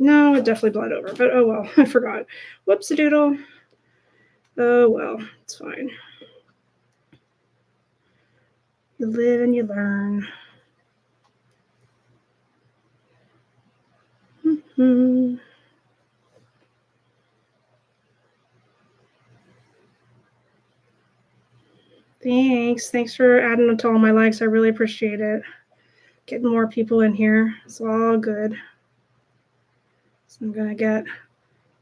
No, it definitely bled over, but oh well, I forgot. Whoops-a-doodle. Oh well, it's fine. You live and you learn. Mm-hmm. Thanks for adding to all my likes. I really appreciate it. Getting more people in here. It's all good. So I'm going to get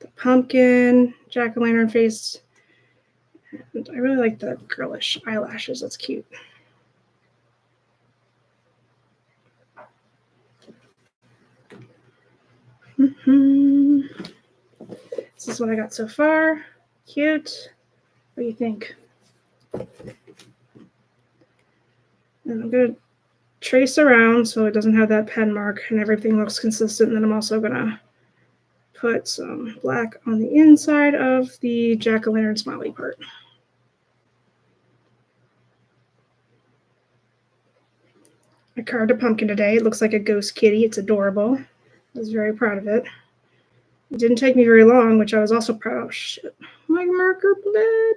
the pumpkin, jack-o'-lantern face. And I really like the girlish eyelashes. That's cute. Mm-hmm. This is what I got so far. Cute. What do you think? And I'm going to trace around so it doesn't have that pen mark and everything looks consistent. And then I'm also going to put some black on the inside of the jack-o'-lantern smiley part. I carved a pumpkin today. It looks like a ghost kitty. It's adorable. I was very proud of it. It didn't take me very long, which I was also proud of. Oh, shit. My marker bled.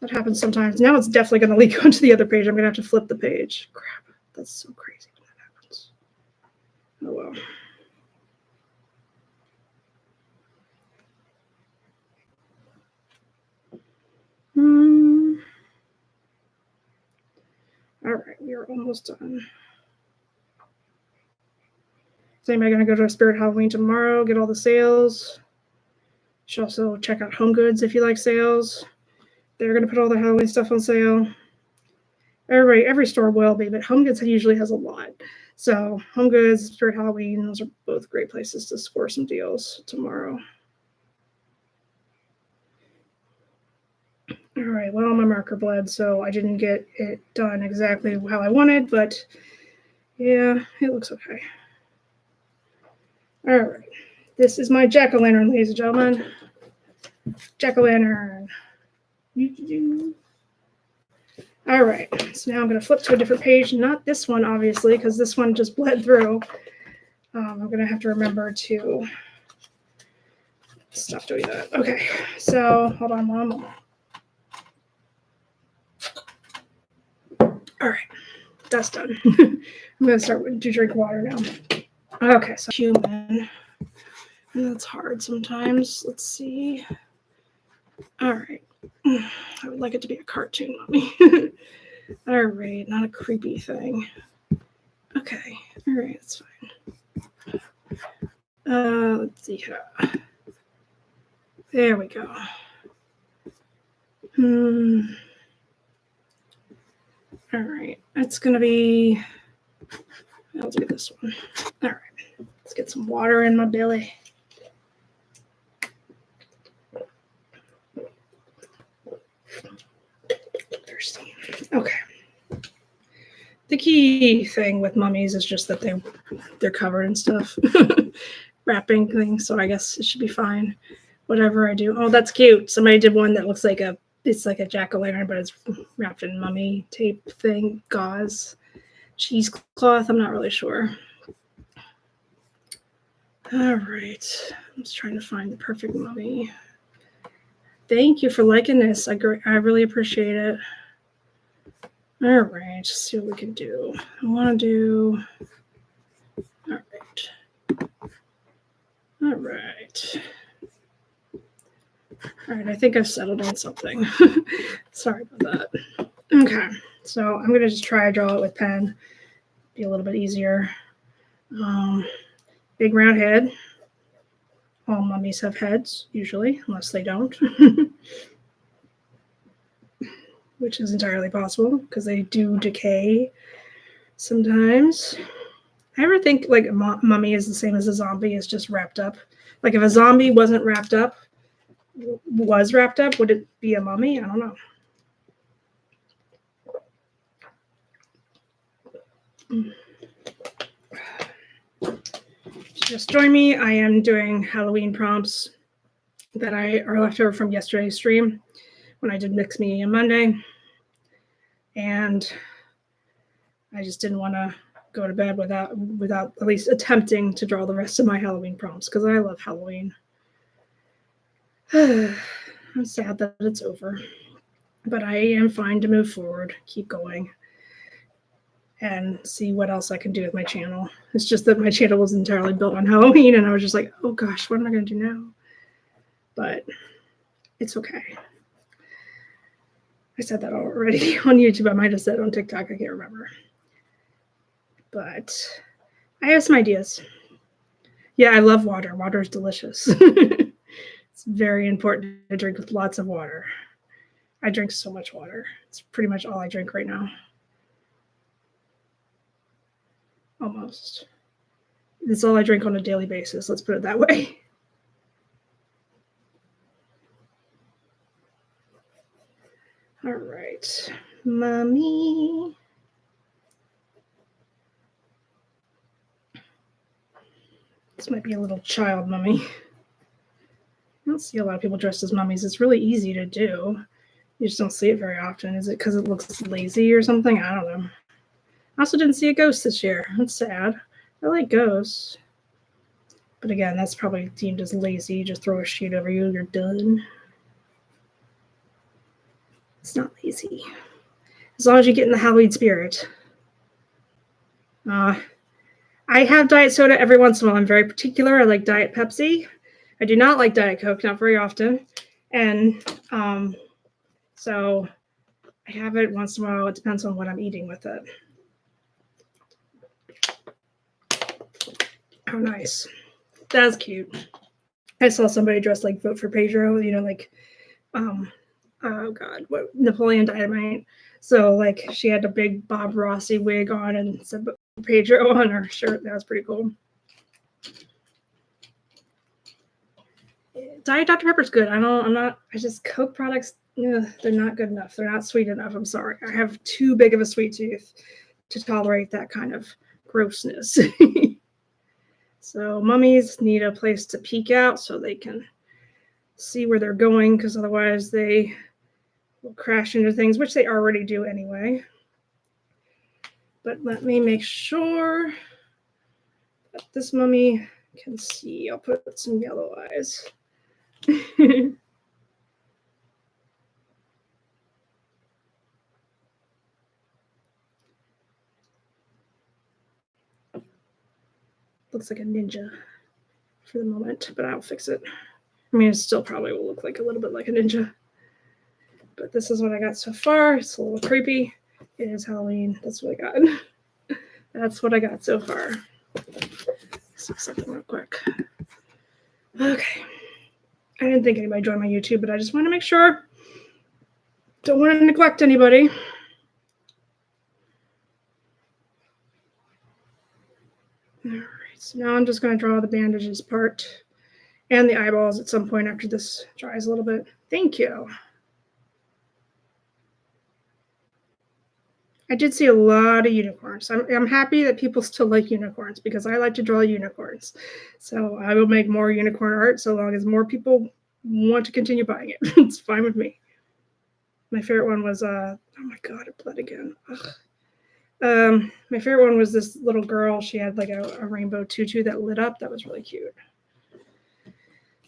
That happens sometimes. Now it's definitely going to leak onto the other page. I'm going to have to flip the page. Crap. That's so crazy when that happens. Oh, well. All right, we are almost done. Is anybody going to go to a Spirit Halloween tomorrow? Get all the sales. You should also check out Home Goods if you like sales. They're going to put all the Halloween stuff on sale. Every store will be, but Home Goods usually has a lot. So Home Goods, Spirit Halloween, those are both great places to score some deals tomorrow. All right, well, my marker bled, so I didn't get it done exactly how I wanted, but yeah, it looks okay. All right, this is my jack-o'-lantern, ladies and gentlemen. Jack-o'-lantern. All right, so now I'm going to flip to a different page. Not this one, obviously, because this one just bled through. I'm going to have to remember to stop doing that. Okay, so hold on one moment. All right, that's done. I'm going to start to drink water now. Okay, so human. That's hard sometimes. Let's see. All right. I would like it to be a cartoon, mommy. All right, not a creepy thing. Okay, all right, that's fine. Let's see here. There we go. All right, it's gonna be. I'll do this one. All right, let's get some water in my belly. Thirsty. Okay. The key thing with mummies is just that they're covered in stuff, wrapping things. So I guess it should be fine. Whatever I do. Oh, that's cute. Somebody did one that looks like it's like a jack-o'-lantern, but it's wrapped in mummy tape thing, gauze, cheesecloth. I'm not really sure. All right. I'm just trying to find the perfect mummy. Thank you for liking this. I really appreciate it. All right, let's see what we can do. I want to do. All right. All right. All right, I think I've settled on something. Sorry about that. Okay, so I'm going to just try to draw it with pen. Be a little bit easier. Big round head. All mummies have heads, usually, unless they don't. Which is entirely possible, because they do decay sometimes. I ever think like a mummy is the same as a zombie, is just wrapped up. Like if a zombie wasn't wrapped up, would it be a mummy? I don't know. Just join me. I am doing Halloween prompts that are left over from yesterday's stream when I did Mix Media Monday. And I just didn't want to go to bed without at least attempting to draw the rest of my Halloween prompts, because I love Halloween. I'm sad that it's over, but I am fine to move forward, keep going, and see what else I can do with my channel. It's just that my channel was entirely built on Halloween, and I was just like, oh gosh, what am I going to do now? But it's okay. I said that already on YouTube. I might have said it on TikTok. I can't remember. But I have some ideas. Yeah, I love water. Water is delicious. It's very important to drink with lots of water. I drink so much water. It's pretty much all I drink right now. Almost. It's all I drink on a daily basis. Let's put it that way. All right. Mommy. This might be a little child mummy. I don't see a lot of people dressed as mummies. It's really easy to do. You just don't see it very often. Is it because it looks lazy or something? I don't know. I also didn't see a ghost this year. That's sad. I like ghosts. But again, that's probably deemed as lazy. You just throw a sheet over you, you're done. It's not lazy. As long as you get in the Halloween spirit. I have diet soda every once in a while. I'm very particular. I like Diet Pepsi. I do not like Diet Coke, not very often. And so I have it once in a while. It depends on what I'm eating with it. Oh, nice. That's cute. I saw somebody dressed like Vote for Pedro, like, oh God, what, Napoleon Dynamite. So, like, she had a big Bob Rossi wig on and said Vote for Pedro on her shirt. That was pretty cool. Diet Dr. Pepper's good. I just Coke products Yeah, they're not good enough. They're not sweet enough. I'm sorry. I have too big of a sweet tooth to tolerate that kind of grossness. So mummies need a place to peek out so they can see where they're going, because otherwise they will crash into things, which they already do anyway. But let me make sure that this mummy can see. I'll put some yellow eyes. Looks like a ninja for the moment, but I'll fix it. I mean, it still probably will look like a little bit like a ninja. But this is what I got so far. It's a little creepy. It is Halloween. That's what I got. That's what I got so far. Let's do something real quick. Okay. I didn't think anybody joined my YouTube, but I just want to make sure. Don't want to neglect anybody. All right. So now I'm just going to draw the bandages part and the eyeballs at some point after this dries a little bit. Thank you. I did see a lot of unicorns. I'm happy that people still like unicorns because I like to draw unicorns. So I will make more unicorn art so long as more people want to continue buying it. It's fine with me. My favorite one was, oh my God, it bled again. My favorite one was this little girl. She had like a rainbow tutu that lit up. That was really cute.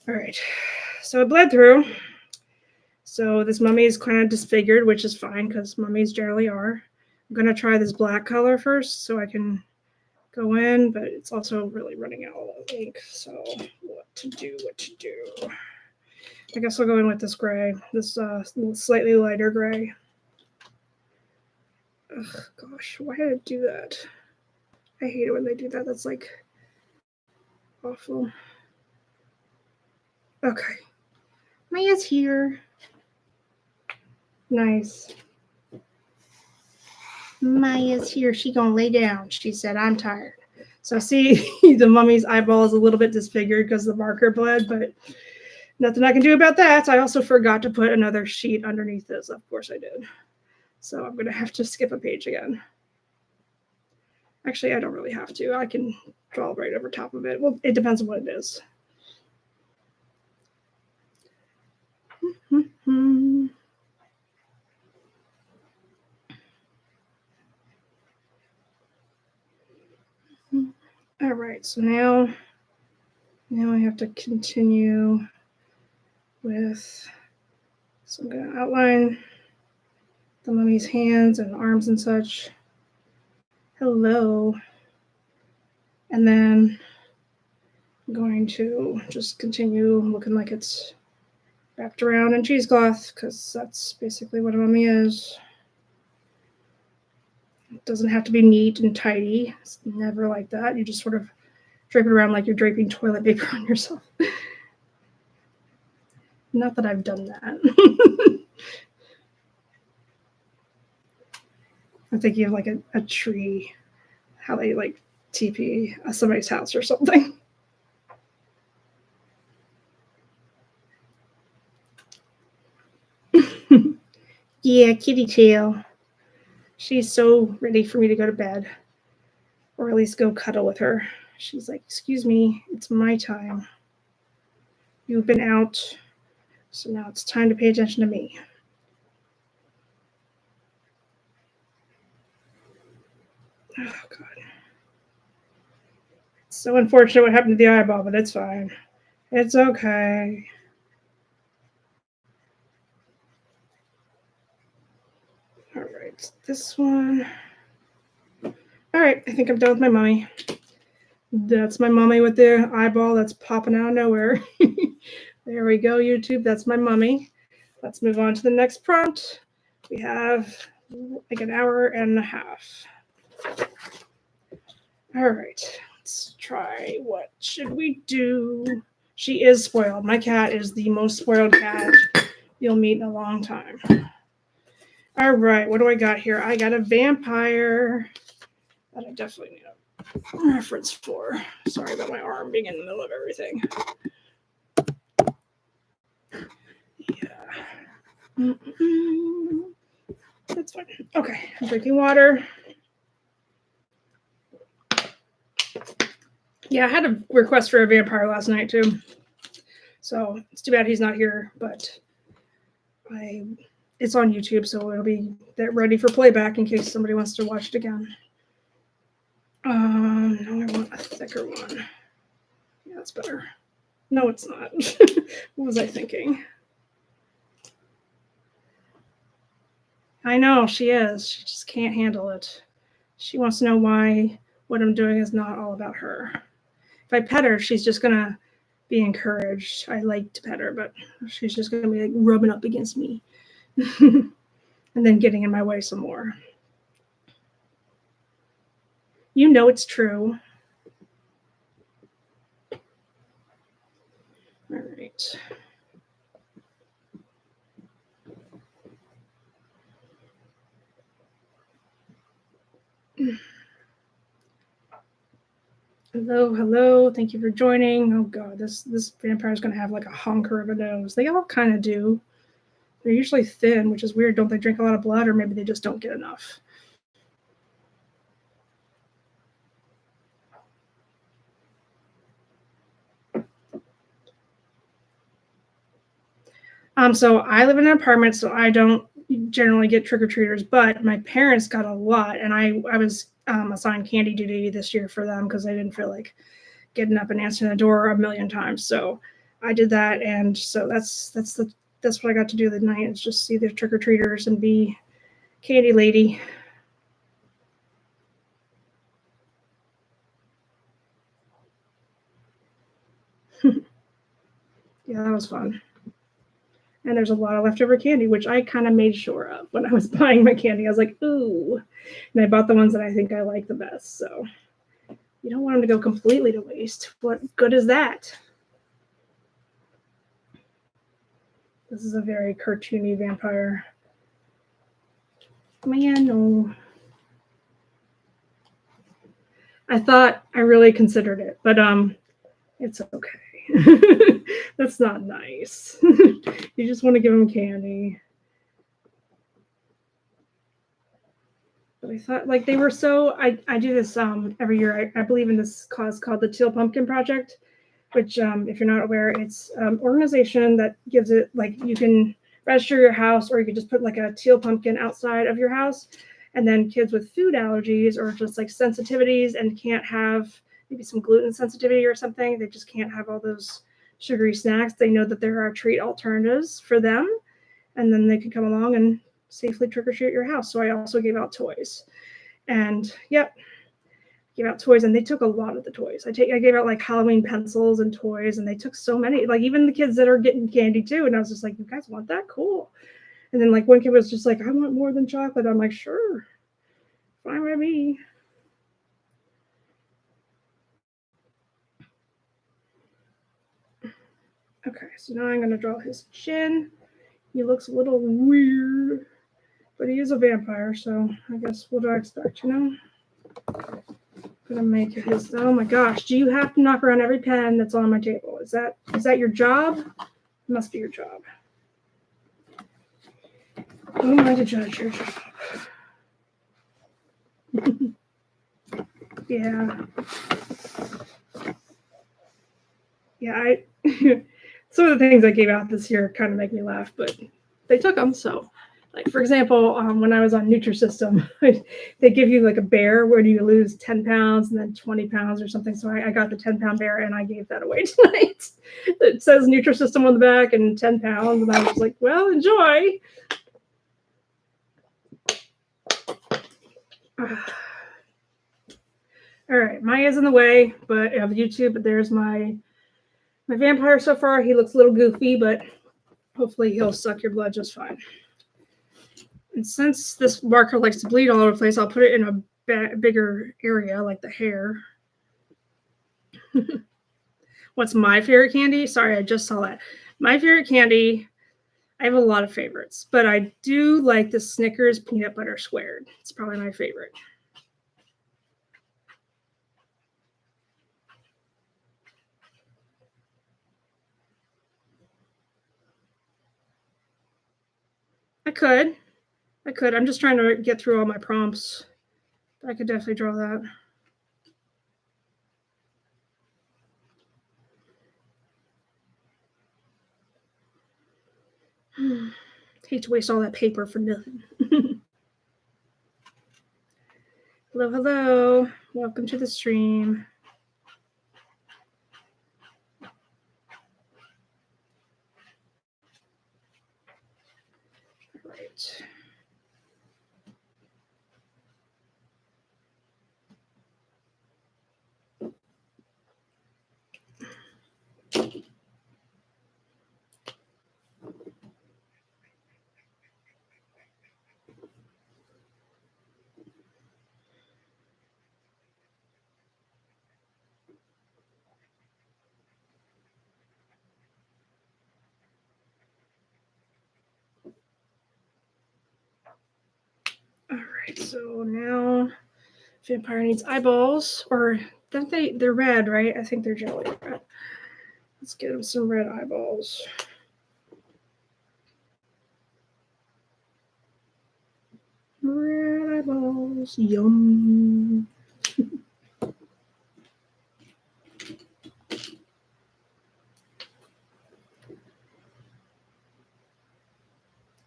All right. So it bled through. So this mummy is kind of disfigured, which is fine because mummies generally are. I'm going to try this black color first so I can go in, but it's also really running out of ink. So what to do? I guess I'll go in with this gray, this slightly lighter gray. Ugh, gosh, why did I do that? I hate it when they do that. That's like awful. Okay. Maya's here. Nice. Maya's here. She gonna lay down. She said, I'm tired. So see, the mummy's eyeball is a little bit disfigured because the marker bled, but nothing I can do about that. I also forgot to put another sheet underneath this. Of course I did. So I'm gonna have to skip a page again. Actually, I don't really have to. I can draw right over top of it. Well, it depends on what it is. All right, so now I have to continue with, so I'm going to outline the mummy's hands and arms and such. Hello. And then I'm going to just continue looking like it's wrapped around in cheesecloth because that's basically what a mummy is. It doesn't have to be neat and tidy. It's never like that. You just sort of drape it around like you're draping toilet paper on yourself. Not that I've done that. I'm thinking of like a tree, how they like TP somebody's house or something. Yeah, kitty tail. She's so ready for me to go to bed, or at least go cuddle with her. She's like, excuse me, it's my time. You've been out, so now it's time to pay attention to me. Oh, God. It's so unfortunate what happened to the eyeball, but it's fine. It's okay. All right, this one. All right, I think I'm done with my mummy. That's my mummy with the eyeball that's popping out of nowhere. There we go, YouTube. That's my mummy. Let's move on to the next prompt. We have like an hour and a half. All right, let's try. What should we do? She is spoiled. My cat is the most spoiled cat you'll meet in a long time. All right, what do I got here? I got a vampire that I definitely need a reference for. Sorry about my arm being in the middle of everything. Yeah. That's fine. Okay, I'm drinking water. Yeah, I had a request for a vampire last night too. So it's too bad he's not here, but it's on YouTube, so it'll be ready for playback in case somebody wants to watch it again. No, I want a thicker one. Yeah, that's better. No, it's not. What was I thinking? I know, she is. She just can't handle it. She wants to know why what I'm doing is not all about her. If I pet her, she's just gonna be encouraged. I like to pet her, but she's just gonna be like rubbing up against me. And then getting in my way some more. You know it's true. All right. Hello. Thank you for joining. Oh god, this vampire is gonna have like a honker of a nose. They all kind of do. They're usually thin, which is weird. Don't they drink a lot of blood, or maybe they just don't get enough? So I live in an apartment, so I don't generally get trick-or-treaters, but my parents got a lot, and I was assigned candy duty this year for them because I didn't feel like getting up and answering the door a million times. So I did that, and so that's what I got to do the night, is just see the trick-or-treaters and be candy lady. Yeah, that was fun. And there's a lot of leftover candy, which I kind of made sure of when I was buying my candy. I was like, ooh. And I bought the ones that I think I like the best. So you don't want them to go completely to waste. What good is that? This is a very cartoony vampire. Man, no. I thought I really considered it, but it's okay. That's not nice. You just want to give them candy. But I thought, like, they were so. I do this every year. I believe in this cause called the Teal Pumpkin Project, which, if you're not aware, it's an organization that gives it, like, you can register your house, or you could just put like a teal pumpkin outside of your house, and then kids with food allergies or just like sensitivities and can't have maybe some gluten sensitivity or something, they just can't have all those sugary snacks. They know that there are treat alternatives for them, and then they can come along and safely trick or treat at your house. So I also gave out toys, and yep, gave out toys, and they took a lot of the toys. I gave out like Halloween pencils and toys, and they took so many, like even the kids that are getting candy too. And I was just like, you guys want that? Cool. And then like one kid was just like, I want more than chocolate. I'm like, sure, fine by me. Okay, so now I'm gonna draw his chin. He looks a little weird, but he is a vampire, so I guess what do I expect, you know? Gonna make his. Oh my gosh! Do you have to knock around every pen that's on my table? Is that your job? It must be your job. Who am I to judge your job? Yeah. Yeah. Some of the things I gave out this year kind of make me laugh, but they took them. So, like for example, when I was on Nutrisystem, they give you like a bear where you lose 10 pounds and then 20 pounds or something. So I got the 10-pound bear and I gave that away tonight. It says Nutrisystem on the back and 10 pounds, and I was like, well, enjoy. All right, Maya's in the way, but of YouTube, there's my vampire so far. He looks a little goofy, but hopefully he'll suck your blood just fine. And since this marker likes to bleed all over the place, I'll put it in a bigger area, like the hair. What's my favorite candy? Sorry, I just saw that. My favorite candy, I have a lot of favorites, but I do like the Snickers peanut butter squared. It's probably my favorite. I could. I'm just trying to get through all my prompts. I could definitely draw that. Hate to waste all that paper for nothing. Hello, hello. Welcome to the stream. All right. All right, so now vampire needs eyeballs, or don't they? They're red, right? I think they're generally red. Let's get him some red eyeballs. Red eyeballs, yum.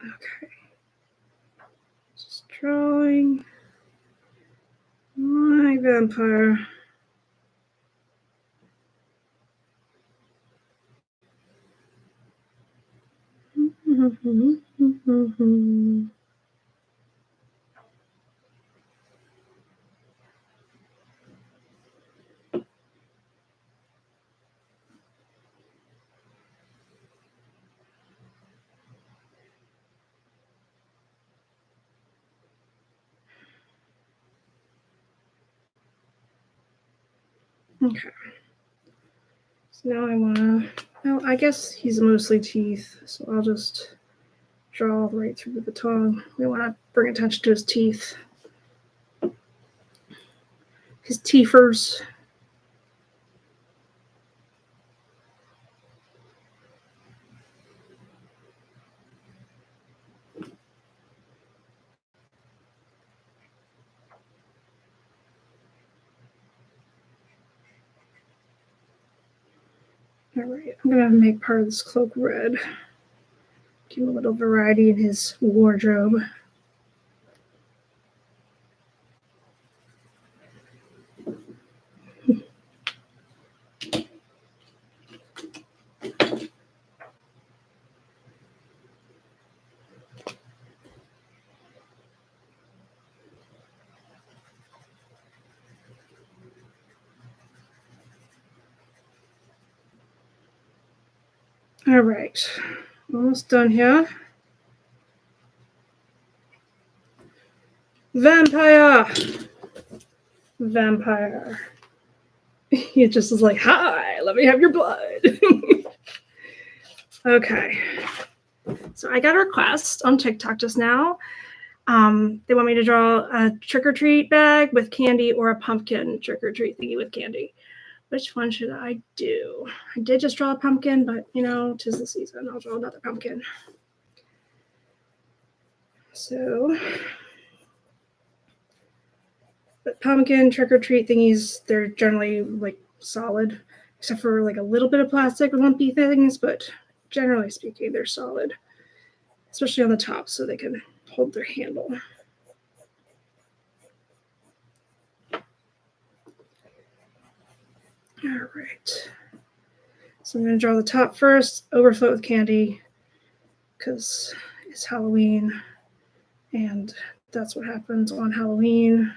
Okay. Just drawing my vampire. Okay. So now I want to, well, I guess he's mostly teeth, so I'll just draw right through the tongue. We want to bring attention to his teeth. His teethers. All right, I'm going to make part of this cloak red. Give him a little variety in his wardrobe. All right, almost done here. Vampire! Vampire. He just is like, hi, let me have your blood. Okay. So I got a request on TikTok just now. They want me to draw a trick-or-treat bag with candy or a pumpkin trick-or-treat thingy with candy. Which one should I do? I did just draw a pumpkin, but, you know, 'tis the season. I'll draw another pumpkin. So, the pumpkin trick-or-treat thingies, they're generally, like, solid, except for, like, a little bit of plastic lumpy things, but generally speaking, they're solid, especially on the top so they can hold their handle. All right. So I'm going to draw the top first, overflow with candy, because it's Halloween, and that's what happens on Halloween.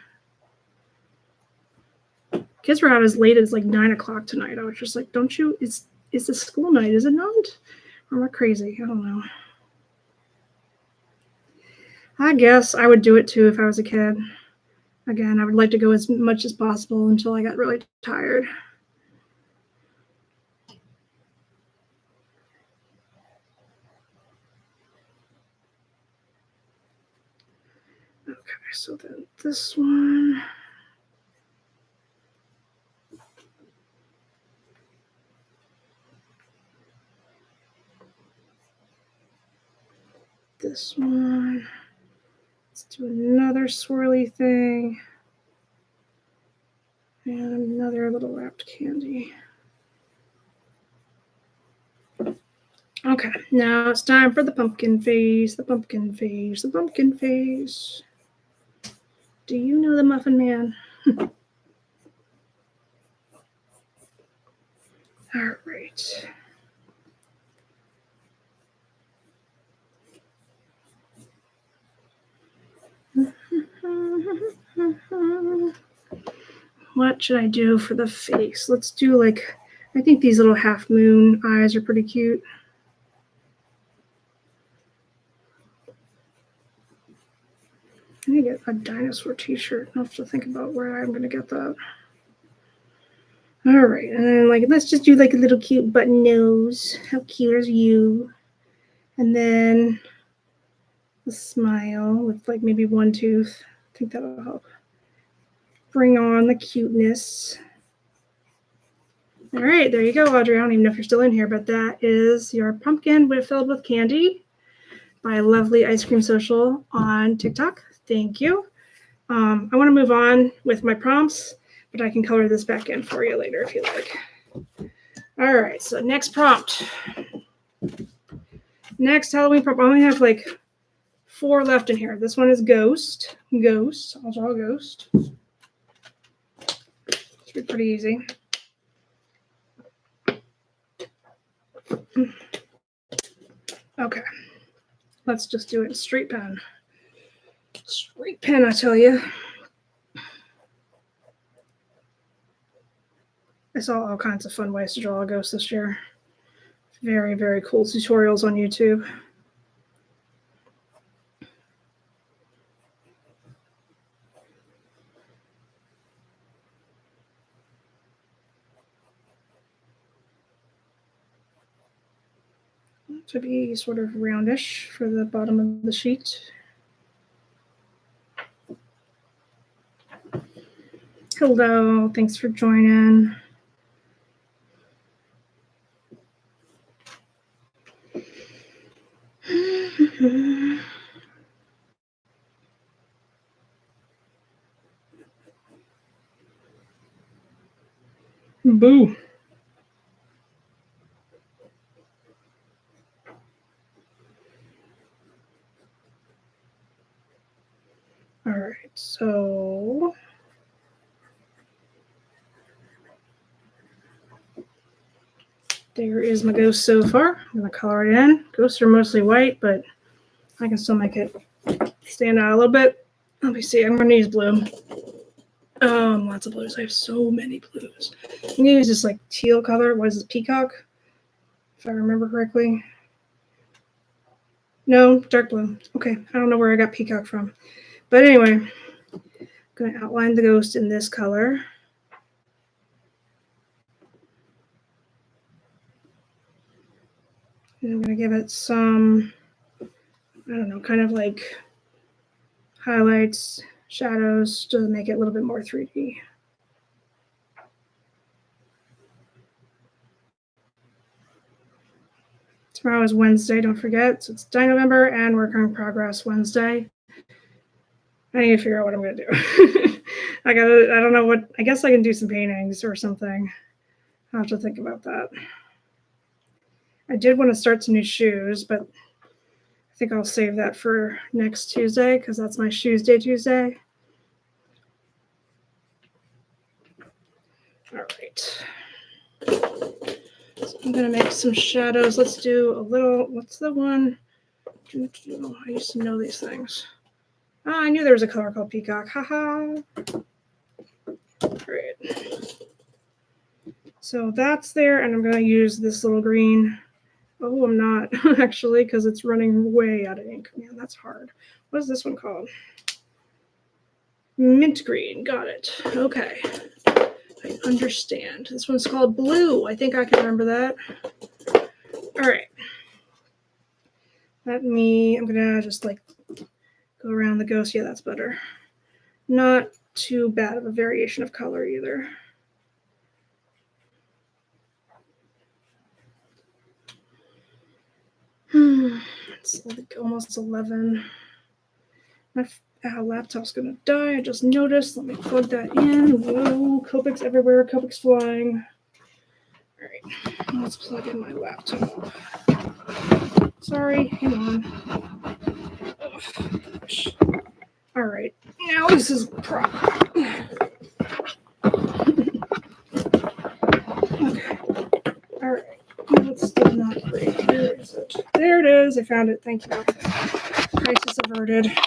Kids were out as late as like 9 o'clock tonight. I was just like, don't you, is this school night, is it not? Or am I crazy? I don't know. I guess I would do it too if I was a kid. Again, I would like to go as much as possible until I got really tired. Okay, so then this one. this one. Let's do another swirly thing. And another little wrapped candy. Okay, now it's time for the pumpkin face, the pumpkin face, the pumpkin face. Do you know the Muffin Man? All right. What should I do for the face? Let's do like, I think these little half moon eyes are pretty cute. I need to get a dinosaur t-shirt. I'll have to think about where I'm going to get that. All right, and then like, let's just do like a little cute button nose. How cute is you? And then a smile with like maybe one tooth. I think that'll help bring on the cuteness. All right, there you go, Audrey. I don't even know if you're still in here, but that is your pumpkin filled with candy by Lovely Ice Cream Social on TikTok. Thank you. I want to move on with my prompts, but I can color this back in for you later if you like. All right, so next prompt. Next Halloween prompt. I only have like 4 left in here. This one is ghost. Ghost. I'll draw a ghost. Should be pretty easy. Okay. Let's just do it in straight pen. Straight pen, I tell you. I saw all kinds of fun ways to draw a ghost this year. Very, very cool tutorials on YouTube. To be sort of roundish for the bottom of the sheet. Hello, thanks for joining. Boo. All right, so there is my ghost so far. I'm going to color it in. Ghosts are mostly white, but I can still make it stand out a little bit. Let me see. I'm going to use blue. Lots of blues. I have so many blues. I'm going to use this like teal color. What is this? Peacock? If I remember correctly. No, dark blue. Okay, I don't know where I got peacock from. But anyway, I'm going to outline the ghost in this color. And I'm going to give it some, I don't know, kind of like highlights, shadows to make it a little bit more 3D. Tomorrow is Wednesday, don't forget. So it's Dino-Vember and Work in Progress Wednesday. I need to figure out what I'm going to do. I don't know what, I guess I can do some paintings or something. I'll have to think about that. I did want to start some new shoes, but I think I'll save that for next Tuesday because that's my Shoes Day Tuesday. All right. So I'm going to make some shadows. Let's do a little, what's the one? I used to know these things. Oh, I knew there was a color called peacock. Haha. Great. So that's there, and I'm going to use this little green. Oh, I'm not actually, because it's running way out of ink. Man, that's hard. What is this one called? Mint green. Got it. Okay. I understand. This one's called blue. I think I can remember that. All right. I'm going to just like go around the ghost. Yeah, that's better. Not too bad of a variation of color either. It's like almost 11. My laptop's gonna die. I just noticed. Let me plug that in. Whoa, Copic's everywhere. Copic's flying. All right, let's plug in my laptop. Sorry, hang on. Oh, gosh. All right, now this is proper. Okay. All right. No, it's still not great. Where is it? There it is. I found it. Thank you. Crisis averted. If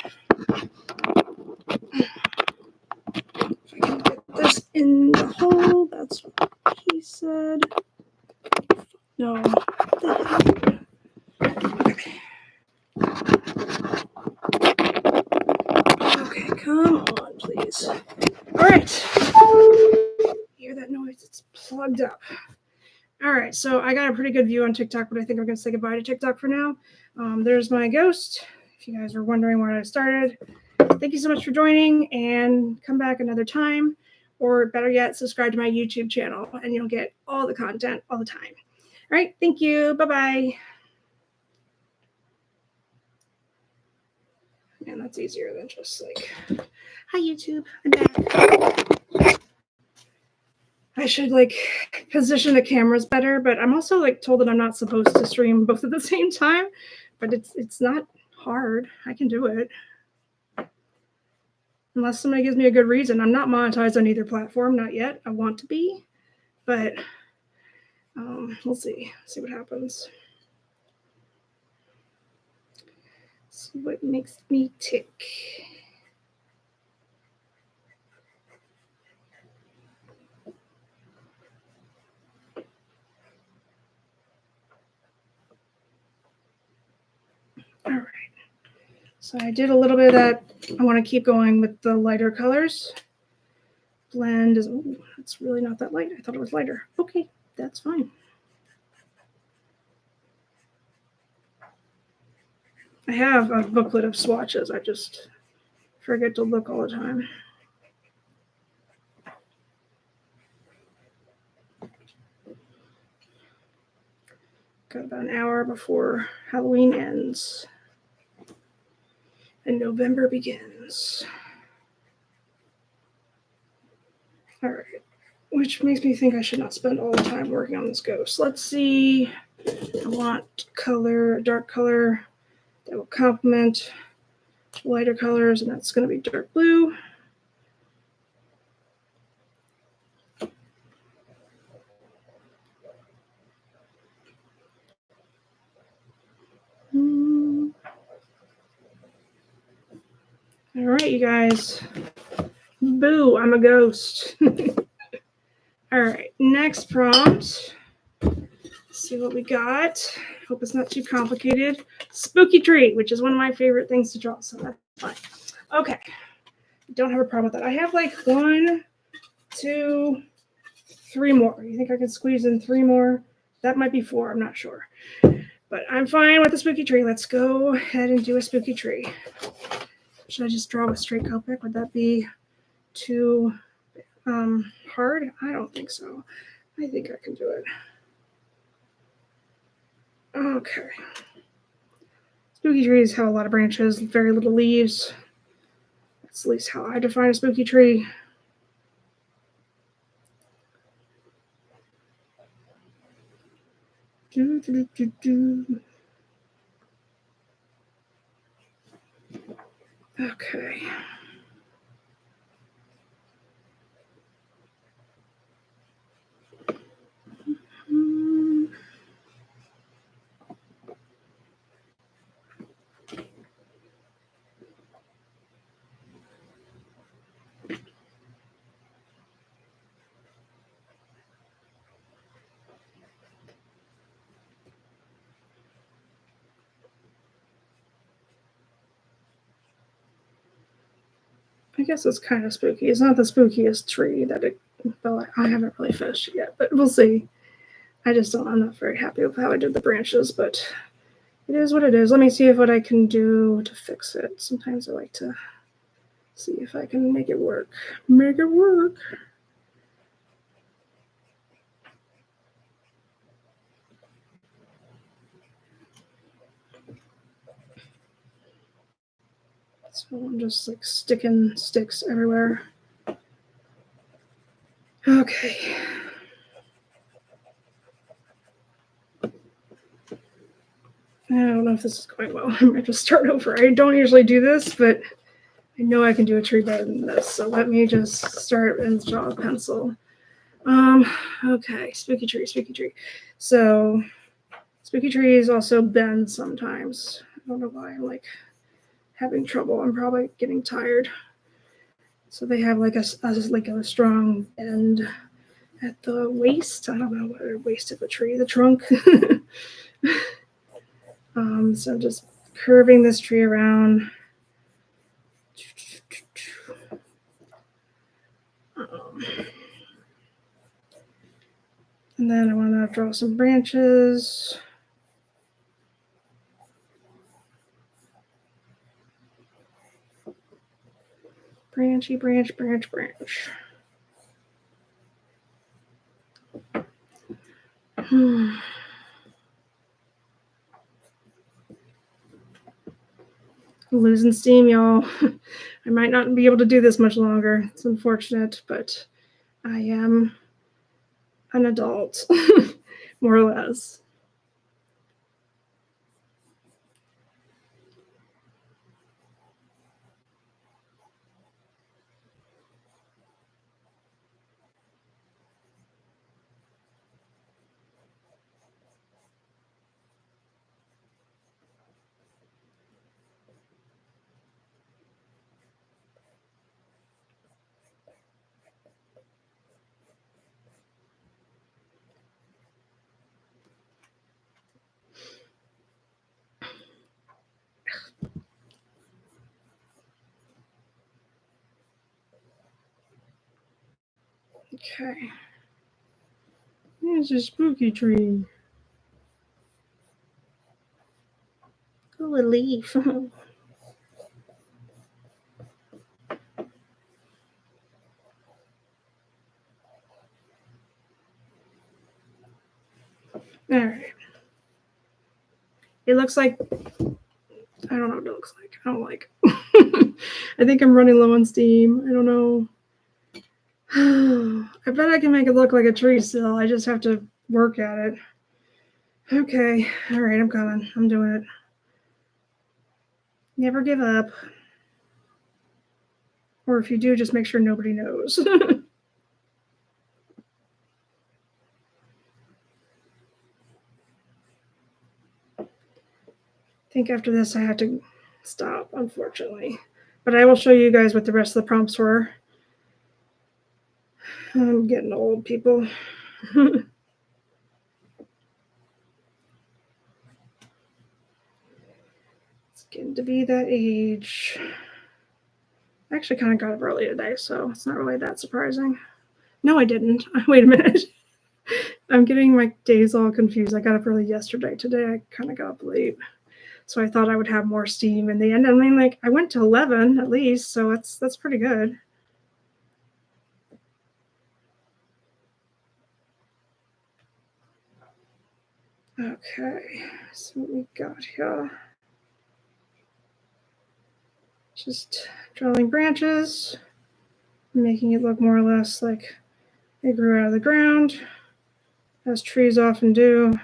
I can get this in the hole, that's what he said. No. What the hell? Okay, come on, please. All right. Hear that noise? It's plugged up. All right, so I got a pretty good view on TikTok, but I think I'm going to say goodbye to TikTok for now. There's my ghost. If you guys were wondering where I started, thank you so much for joining, and come back another time, or better yet, subscribe to my YouTube channel, and you'll get all the content all the time. All right, thank you. Bye-bye. Man, that's easier than just like, hi, YouTube, I'm back. I should like position the cameras better, but I'm also like told that I'm not supposed to stream both at the same time, but it's not hard. I can do it. Unless somebody gives me a good reason. I'm not monetized on either platform, not yet. I want to be, but we'll see. See what happens. See what makes me tick. All right. So I did a little bit of that. I want to keep going with the lighter colors. Blend is, oh, it's really not that light. I thought it was lighter. Okay, that's fine. I have a booklet of swatches. I just forget to look all the time. Got about an hour before Halloween ends and November begins. All right, which makes me think I should not spend all the time working on this ghost. Let's see. I want color, dark color that will complement lighter colors, and that's going to be dark blue. All right, you guys. Boo, I'm a ghost. All right, next prompt. Let's see what we got. Hope it's not too complicated. Spooky tree, which is one of my favorite things to draw, so that's fine. Okay, don't have a problem with that. I have like 1, 2, 3 more. You think I can squeeze in 3 more? That might be 4, I'm not sure. But I'm fine with the spooky tree. Let's go ahead and do a spooky tree. Should I just draw with straight Copic? Would that be too hard? I don't think so. I think I can do it. Okay. Spooky trees have a lot of branches, very little leaves. That's at least how I define a spooky tree. Okay. I guess it's kind of spooky. It's not the spookiest tree that I haven't really finished it yet, but we'll see. I'm not very happy with how I did the branches, but it is what it is. Let me see what I can do to fix it. Sometimes I like to see if I can make it work. Make it work. So I'm just like sticking sticks everywhere. Okay. I don't know if this is going well. I might just start over. I don't usually do this, but I know I can do a tree better than this. So let me just start and draw a pencil. Okay, spooky tree, spooky tree. So spooky trees also bend sometimes. I don't know why I'm like having trouble. I'm probably getting tired. So they have like a strong bend at the waist. I don't know what the waist of a tree, the trunk. So just curving this tree around. And then I want to draw some branches. Branchy, branch, branch, branch. I'm losing steam, y'all. I might not be able to do this much longer. It's unfortunate, but I am an adult, more or less. Okay. Here's a spooky tree. Oh, a leaf. All right. It looks like, I don't know what it looks like. I don't like it. I think I'm running low on steam. I don't know. I bet I can make it look like a tree still. I just have to work at it. Okay. All right. I'm coming. I'm doing it. Never give up. Or if you do, just make sure nobody knows. I think after this I have to stop, unfortunately. But I will show you guys what the rest of the prompts were. I'm getting old, people. It's getting to be that age. I actually kind of got up early today, so it's not really that surprising. No, I didn't. Wait a minute. I'm getting my days all confused. I got up early yesterday. Today I kind of got up late. So I thought I would have more steam in the end. I mean, like, I went to 11 at least, so that's pretty good. Okay, so what we got here. Just drawing branches, making it look more or less like they grew out of the ground, as trees often do.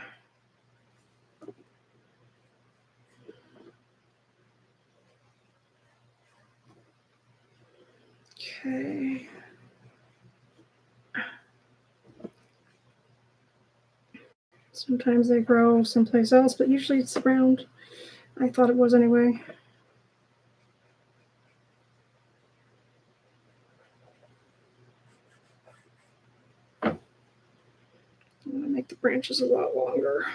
Okay. Sometimes they grow someplace else, but usually it's around. I thought it was anyway. I'm going to make the branches a lot longer.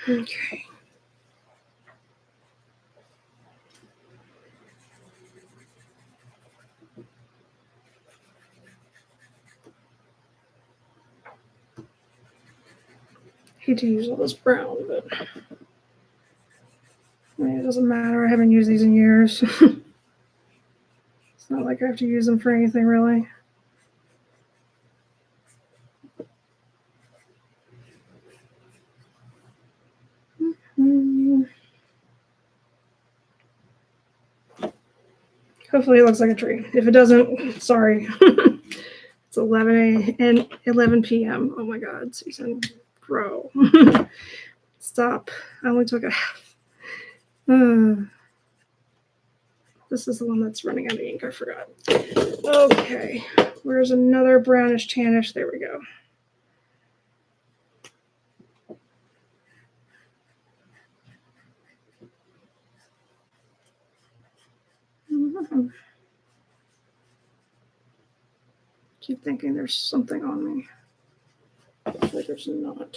Okay. Hate to use all this brown, but doesn't matter. I haven't used these in years. It's not like I have to use them for anything, really. Hopefully it looks like a tree. If it doesn't, sorry. It's 11 p.m. Oh my God, Susan, bro. Stop. I only took a half. This is the one that's running out of ink. I forgot. Okay. Where's another brownish tannish? There we go. Keep thinking there's something on me. Hopefully there's not.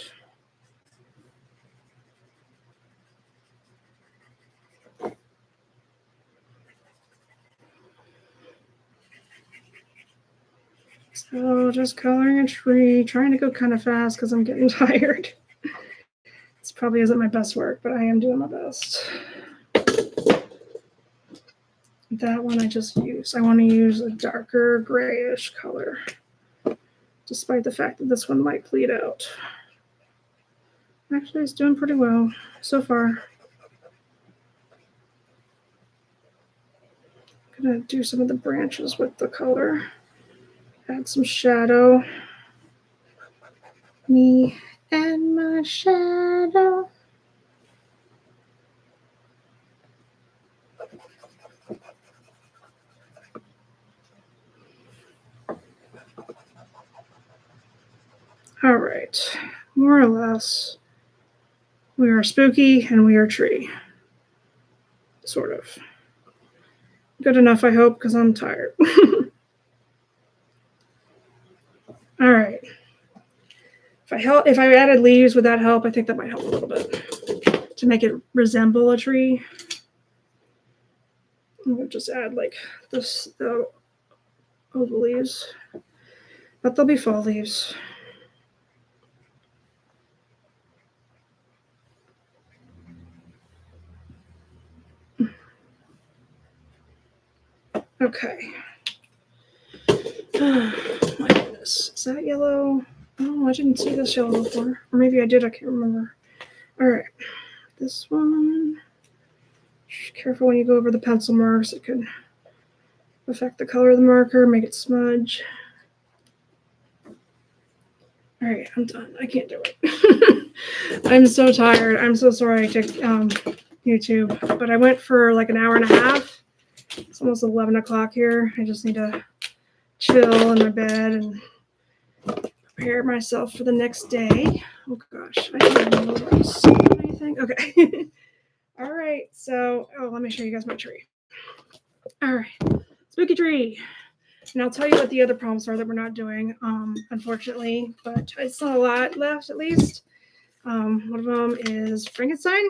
So just coloring a tree, trying to go kind of fast because I'm getting tired. This probably isn't my best work, but I am doing my best. That one I just used. I want to use a darker grayish color, despite the fact that this one might bleed out. Actually, it's doing pretty well so far. I'm going to do some of the branches with the color. Add some shadow. Me and my shadow. All right, more or less, we are spooky and we are tree. Sort of. Good enough, I hope, because I'm tired. All right. If I added leaves, would that help? I think that might help a little bit to make it resemble a tree. We'll just add like this, the leaves, but they'll be fall leaves. Okay. Oh my goodness. Is that yellow? Oh, I didn't see this yellow before. Or maybe I did, I can't remember. All right. This one. Just careful when you go over the pencil marks. It could affect the color of the marker, make it smudge. All right, I'm done. I can't do it. I'm so tired. I'm so sorry I took YouTube, but I went for like an hour and a half. It's almost 11 o'clock here. I just need to chill in my bed and prepare myself for the next day. Oh gosh, I don't know anything. Okay. All right, so let me show you guys my tree. All right, spooky tree. And I'll tell you what the other problems are that we're not doing, unfortunately, but it's not a lot left at least. One of them is Frankenstein.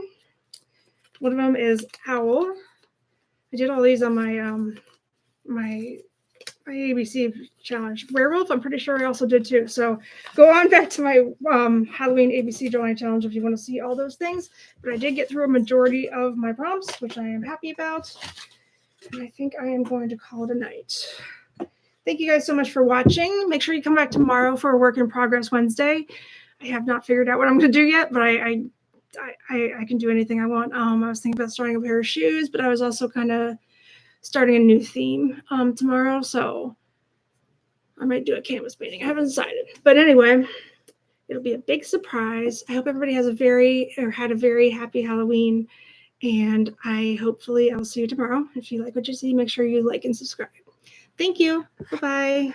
One of them is Owl. I did all these on my my ABC challenge. Werewolf, I'm pretty sure I also did too. So go on back to my Halloween ABC drawing challenge if you want to see all those things. But I did get through a majority of my prompts, which I am happy about. And I think I am going to call it a night. Thank you guys so much for watching. Make sure you come back tomorrow for a work in progress Wednesday. I have not figured out what I'm going to do yet, but I can do anything I want. I was thinking about starting a pair of shoes, but I was also kind of starting a new theme tomorrow, so I might do a canvas painting. I haven't decided, but anyway, it'll be a big surprise. I hope everybody had a very happy Halloween, and I'll see you tomorrow. If you like what you see, make sure you like and subscribe. Thank you. Bye-bye.